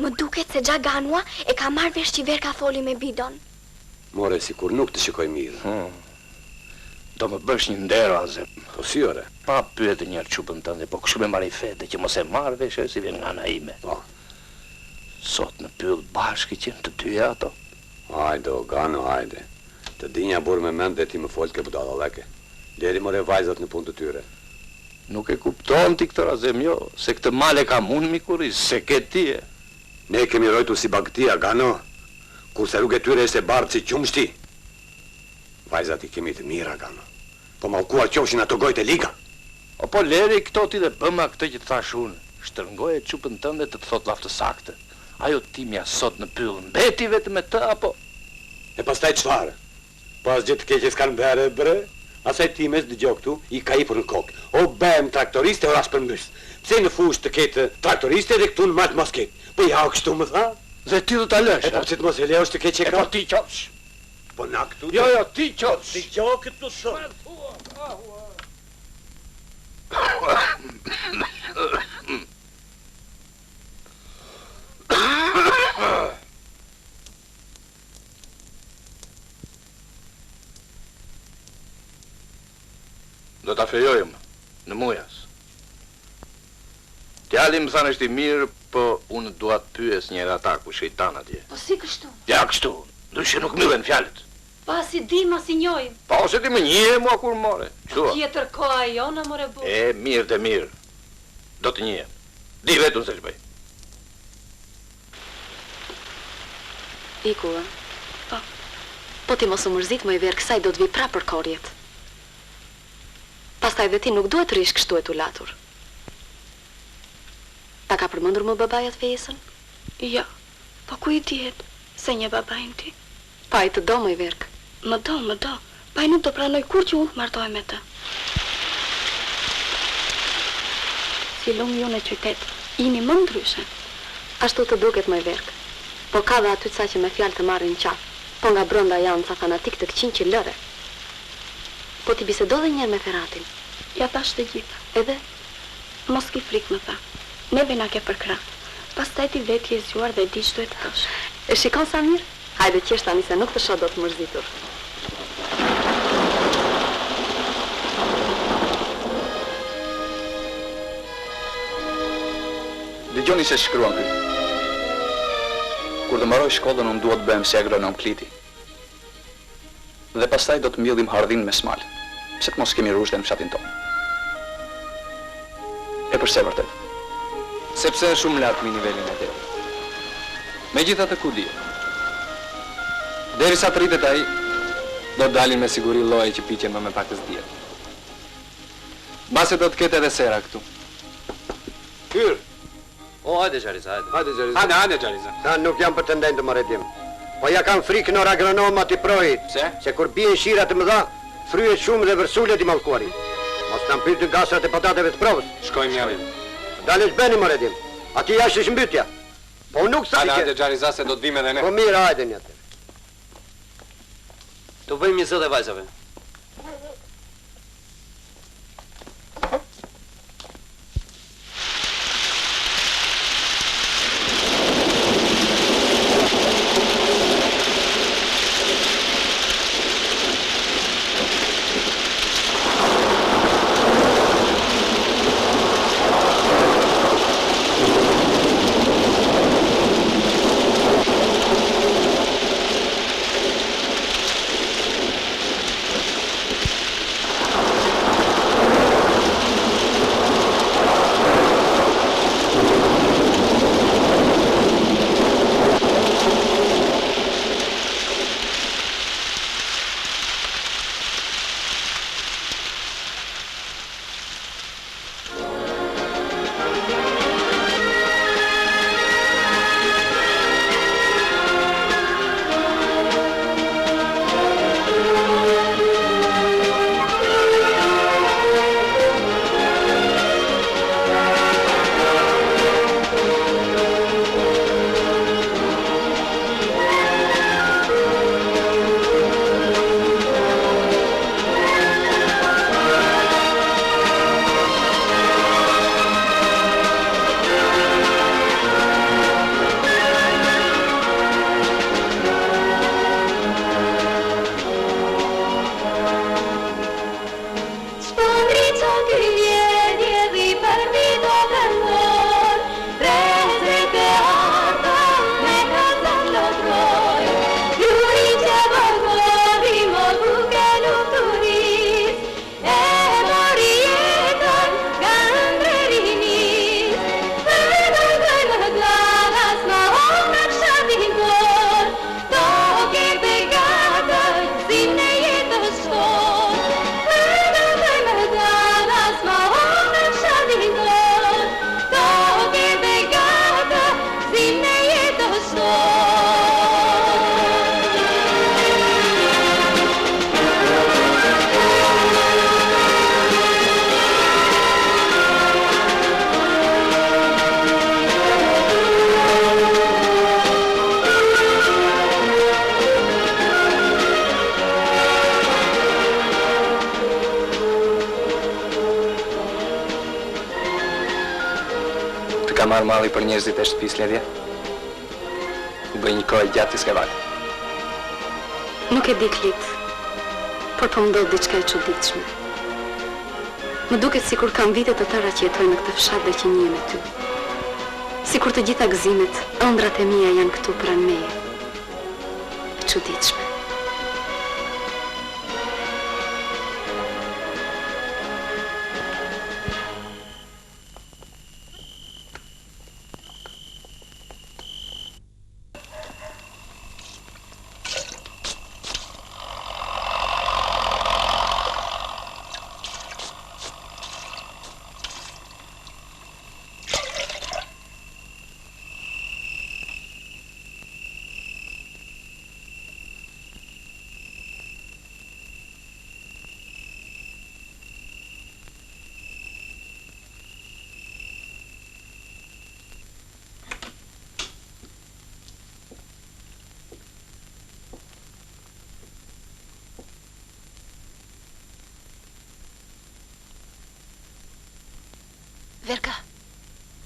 Më duket se gja Ganua e ka marrë vesh që ver ka foli me bidon. More, si kur nuk të shikoj mirë. Do më bësh një ndero, Azem. Po si, ore? Pa pyet njerë qupën tënde, po kështu me marrë i fete që mos e marrë vesh e si vjen nga ana ime. Po. Sot në pyll bashkë qenë të dyja ato. Hajde, o Gano, hajde. Të dinja burë me mend dhe ti më folë ke budala leke. Leri more vajzat në punë të tyre. Nuk e kupton ti këtë, Azem, jo, se këtë male kam unë mikuris, se ke ti e. Ne kemi rojtu si bagtia, Gano, kurse rrugë e tyre e se bardë si qumshti. Vajzat i kemi të mira, Gano. Po malkuar qofshin ato gojtë e liga. O po leri këto ti dhe bëma këtë që të thash unë. Shtërngoj e qupën tënde të thot laftë sakte. Ajo timja sot në pyllë, mbeti vetë me të, apo? E pastaj qfarë? Po as gjithë keqe s'kanë bere, bre? Asaj times dë gjoktu i ka i për në kokë. O bëm traktoriste o ras për mbysë. Pse në fush të ketë traktoriste dhe këtu në matë mos ketë? Po ja o kështu më tha? Dhe ti du t'alësh, e po pse të mos e leo është të keqe ka? E po ti qosh. Po na këtu? Jo, jo, ti qosh. Ti gjo këtu shumë. Do ta fejojmë në mujas. Djali më thanë është i mirë, po unë dua të pyes njëra ata ku shejtan atje. Po si kështu? Ja kështu, ndryshe nuk myllen fjalët. Pa si di, ma si njojmë. Pa ose ti më njihe mua kur more. Qua? Tjetër koha jona, more bu. Mirë dhe mirë. Do të njihem. Di vetun se ç'bëj. Iku, po ti mos u mërzit më i verë kësaj do të vi pra për korjet. Pastaj dhe ti nuk duhet të rish kështu e t'u latur. Ta ka përmendur më babajat Fejsën? Ja, po ku i dihet se një babajnë ti? Pa i të do më i verk. Më do. Pa i nuk do pranoj kur që unë të martoj me të. Si lumë ju në qytet, jini më ndryshe. Ashtu të duket më i verk. Po ka dhe aty ca që me fjalë të marrin qaf. Po nga brenda janë ca fanatik të këqin që lëre. Po ti bisedo dhe njerë me Feratin? Ja thash të gjitha. Edhe? Mos ki frikë më tha. Neve na ke përkra. Pastaj ti vetë je zgjuar dhe di ç'do të thosh. E shikon sa mirë? Hajde qesh tani se nuk të shoh do të mërzitur. Dëgjoni se shkruan këtu. Kur të mbaroj shkollën, unë dua të bëhem si agronom Kliti. Dhe pastaj do të mbjellim hardhin me smal. Pse të mos kemi rrushte në fshatin tonë? E përse vërtet? Sepse është shumë lart me nivelin e tij. Megjithatë ku di. Derisa të rritet ai, do të dalin me siguri lloje që piqen më me pakës diet. Mbase do të ketë edhe sera këtu. Hyr. O, hajde Xhariza, hajde. Hajde Xhariza. Hajde Xhariza. Ta nuk jam për të ndenjë të moredim. Po ja kam frikë në agronomat i projit. Pse? Se kur bien shirat të mëdha, fryet shumë dhe vërsulet i mallkuarit. Mos na mbytyn gasrat e patateve të provës. Shkojmë javë. Dalësh bëni moredim. Ati jashtë është mbytja. Po nuk sa Hajde Xhariza se do të vim edhe ne. Po mirë, hajde një atë. Tu bëjmë një zë dhe vajzave. Ka marrë malli për njerëzit e shtëpisë ledhje? U bëj një kohë gjatë s'ke valë. Nuk e di Klit, por po më ndodh diçka e çuditshme. Më duket sikur kam vite të tëra që jetoj në këtë fshat dhe që njihem me ty. Sikur të gjitha gëzimet, ëndrat e mia janë këtu pranë meje. E çuditshme.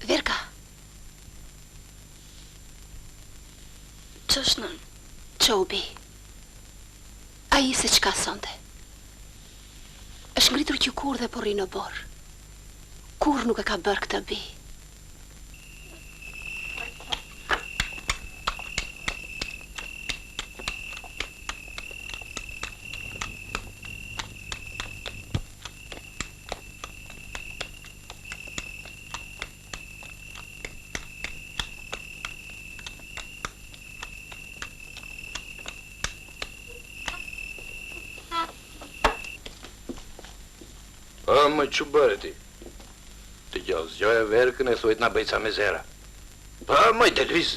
Verka. Ç'është nën? Çobi. Ai se çka sonte. Është ngritur që kur dhe po rri në borë. Kur nuk e ka bërë këtë bi. Më që bërë ti? Të gjohë zgjohë e verkën e thuajt nga bëjca me zera. Më i telviz.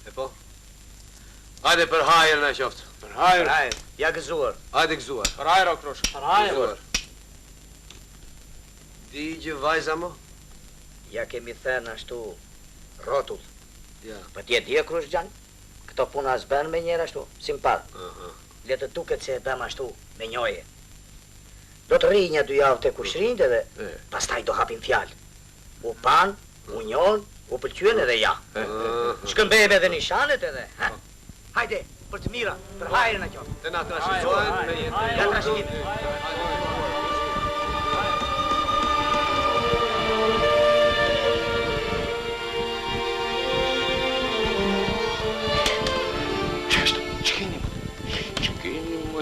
E po? Hajde për hajër në qoftë. Për hajër? Ja gëzuar. Hajde gëzuar. Për hajër o krosh. Për hajër. Di gjë vajza mo? Ja kemi thënë ashtu rotull. Ja. Pa tje dje krush gjanë, këto puna s'bën me njerë ashtu, si më parë. Le të duket se e bëm ashtu me njoje. Do të rri një 2 javë të kushrinjt edhe pastaj do hapim fjalë. U pan, u njohën, u pëlqyen edhe ja. Shkëmbejmë edhe nishanet edhe. Hajde, për të mira, për hajrën e qoftë. Të na trashëgojnë me jetë. Ja trashëgimi.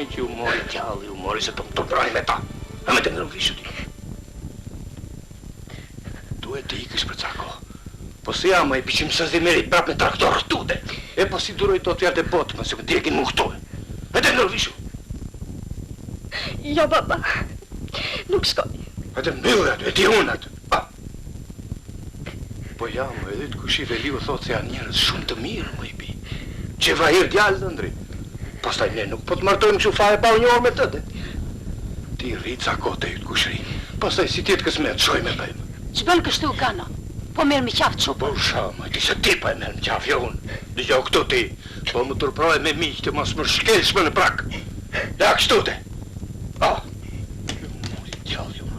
Që u mori tjalli, u mori se të më torturani me ta. A me të nërëvishu ti. Duhet të ikësh për cako. Po si jam, e piqim së zimeri prap me traktor rëtute. E po si duroj të tjarë të botë, më se më direkin më uhtohe. E të nërëvishu. Jo, baba. Nuk shkoj. E të mbyllë atë, e ti unë atë. Po jam, edhe të kushive liu thotë se janë njerës shumë të mirë, më i bi. Që vahir djallë të ndri. Pastaj ne nuk po të martojmë që fare pa u njohër me tëte. Ti rritë sa kote ju të kushri. Pastaj si tjetë kësmet, shoj me bëjmë. Që bënë kështu gana? Po merë me qafë që? Po shama, ti se ti pa e merë me qafë, jo unë. Dëgjau këtu ti, po më tërproj me miqë të mos më shkelshme në prak. Ja kështu te. Mori tjallë, ju mori.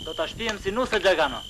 Do të shpijem si nusë të gjegano.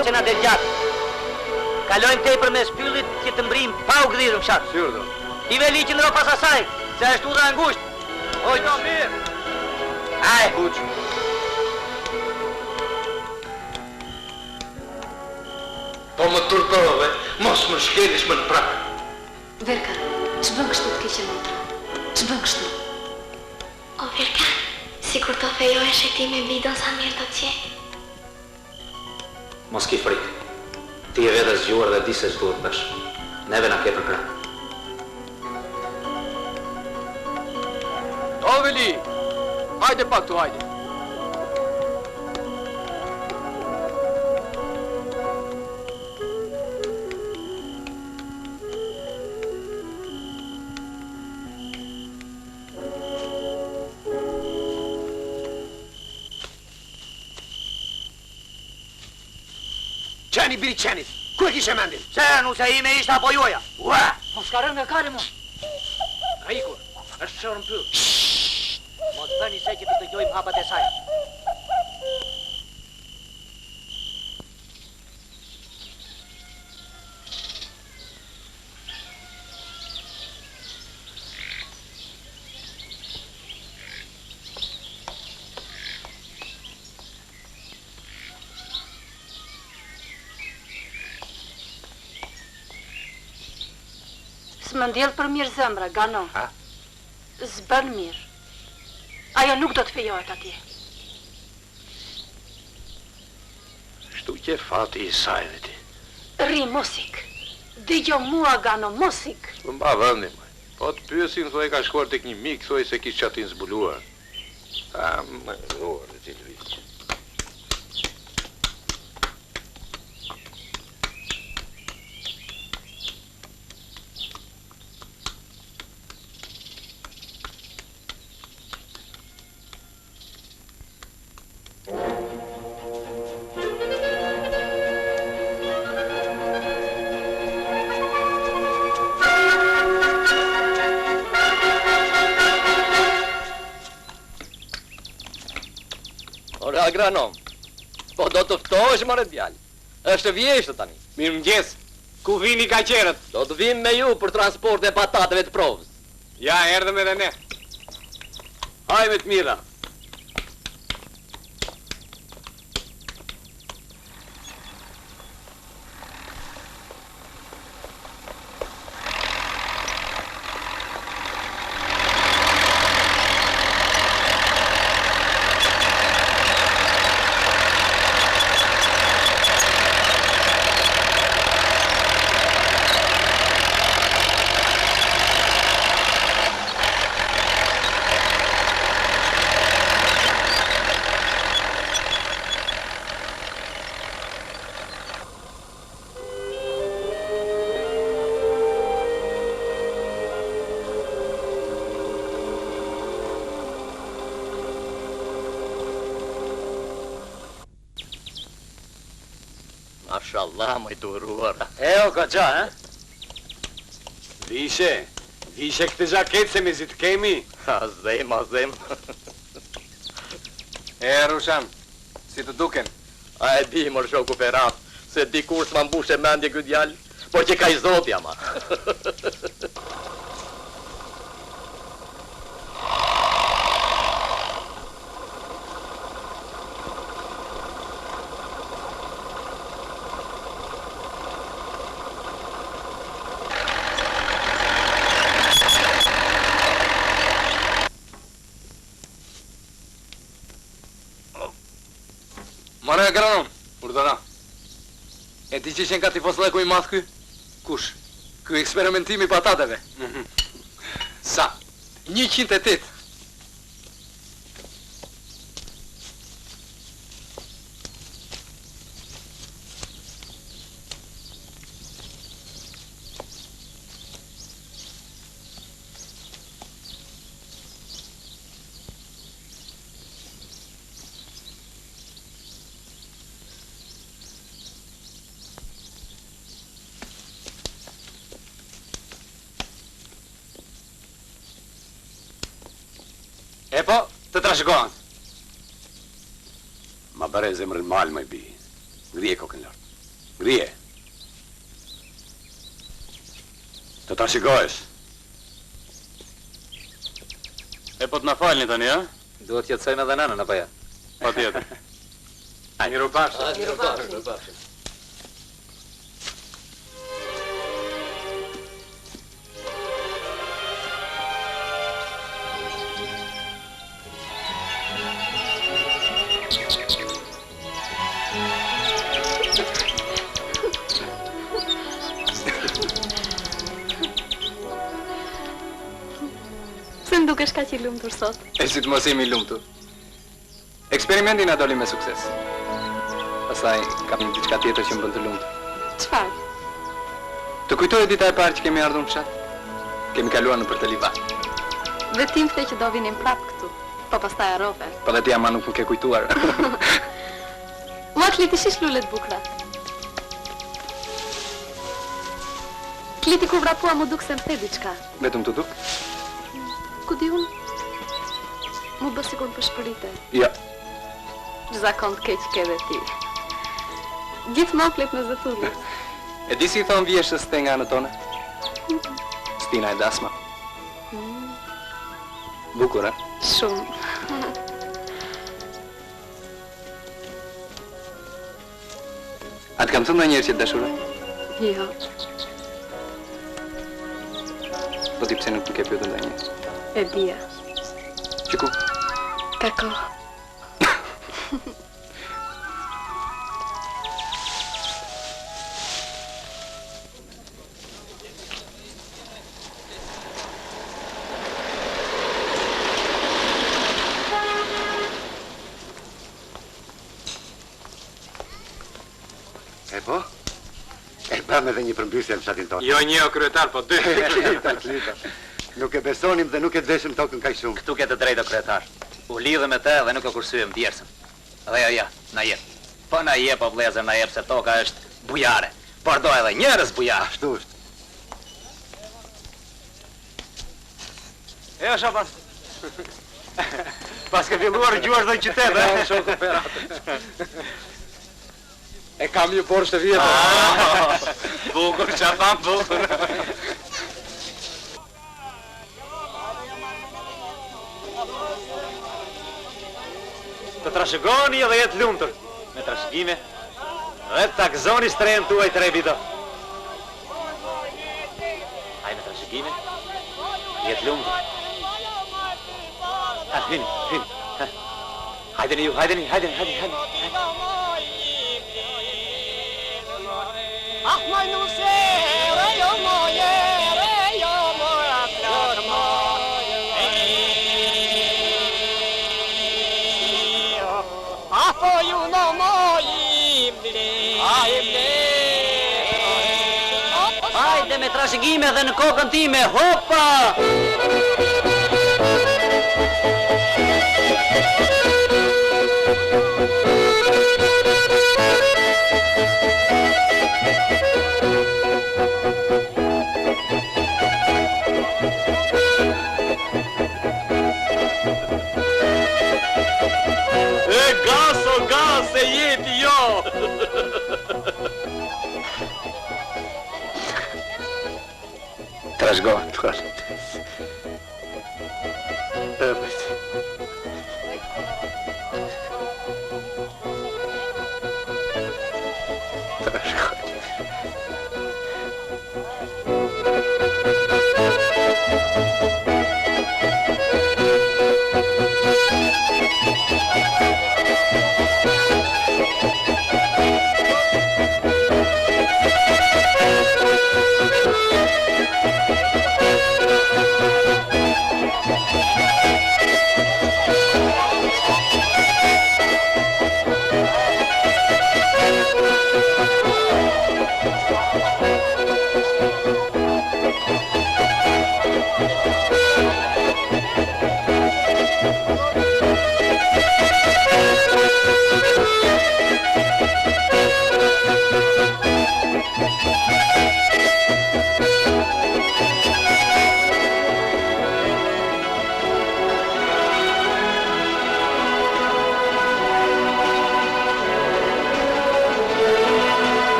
Që na del gjatë. Kalojmë te për me spyllit që të mbrim pa u gdhirë në fshatë. Syrë do. Ti veli që ndro pas asaj, se është udha e ngusht. Oj, do mirë. Aj, Kuq. Po më turtove, mos më shkelish më në prakë. Verka, që bën kështu të keqe motra? Që bën kështu? O, Verka, si kur të fejo e shekti me bidon sa mirë të qe. Mos ki frikë. Ti e vetë zgjuar dhe di se ç'duhet bësh. Neve na ke për krah. O, Veli! Hajde pak tu, hajde. Qeni, biri qenit, ku e kishe mendin? Se, nuse ime ishte apo joja? Ua! Mos ka rënë nga kale, mo. A ikur, është qërën pyll. Mos bëni se që të dëgjojmë hapat e saj. S'më ndjellë për mirë zemra, gano. S'bën mirë. Ajo nuk do të fejohet atje. Shtu që fati i saj dhe ti. Ri, mosik. Dëgjo mua, gano, mosik. Më mba vëndim. Po të pyesin, thoi ka shkuar tek një mik, thoi se kish qatin zbuluar. A, më orë, që të vishë. Ore, agronom, po do të ftohesh more djalë. Është vjeshtë tani. Mirëmëngjes. Ku vini ka qerët? Do të vim me ju për transport e patateve të provës. Ja, erdhëm edhe ne. Hajme të mira. Mashallah, më i duruar. O, ka qa, Vishe këtë gjaket se me zi të kemi. Azem, azem. Rushan, si të duken? A e di, mër shoku Ferhat, se dikur s'ma mbushe mendje këtë djalë, por që ka i zotja, ma. Mare agronom, urdhëra. E ti që qenë ka tifos leku i madh ky? Kush? Ky eksperimentimi i patateve. Sa? 108. E po, të trashëgohen. Ma bëre zemrën malë, më i bi. Grije kokën lartë. Grije. Të trashëgohesh. E po t'na falni tani, a? Duhet jetësojmë edhe nënën, apo ja? Pa tjetër. Miru bashkë. Miru bashkë. Pse më dukesh kaq i lumtur sot? E si të mos jemi lumtur. Eksperimentin na doli me sukses. Pastaj kam një diçka tjetër që më bën të lumtur. Çfarë? Të kujtoj dita e parë që kemi ardhur në fshat. Kemi kaluar nëpër të liva. Dhe ti më the që do vinim prap këtu. Po pastaj harrove. Po dhe ti ama nuk më ke kujtuar. Ma Kliti, shish lulet bukura. Kliti kur vrapua mu duk se më the diçka. Vetëm të duk? Ku di unë? Mu bë sikur më përshpërite. Ja. Zakon të keq ke dhe ti. Gjithë moplet në zëthullu. E di si thonë vjeshës te nga në tone? Stina e dasma. Bukur, e? Shumë. A të kam thënë ndonjëherë që të dashuroj? Jo. Po ti pse nuk më ke pyetur ndonjëherë? E dia. Që ku? Ka kohë. E po? E bëm edhe një përmbysje në fshatin tonë. Jo një o kryetar, po dy. Klita. Nuk e besonim dhe nuk e deshëm tokën kaq shumë. Këtu ke të drejtë, kryetar. U lidhe me te dhe nuk e kursyem djersën. Dhe ja, na jep. Po na jep, o vlezër, na jep se toka është bujare. Por do edhe njerëz bujare. Ashtu është. E është pas. Pas ke filluar gjuar dhe në qytet, e? Shoku Ferate. E kam një Porsche të vjetër. Bukur, qafam, bukur. Të trashëgoni edhe jetë lumtur. Me trashëgime dhe të takzoni strejën tuaj të rebido. Haj me trashëgime, jetë lumtur. Hyni. Hajdeni ju, hajdeni. Ah, ma nu se, jo moje, jo moja plak moje. Ah, po ju no moji ble. Hajde me trashëgime dhe në kokën time, hopa! Gas, e jeti jo! Trashgohet.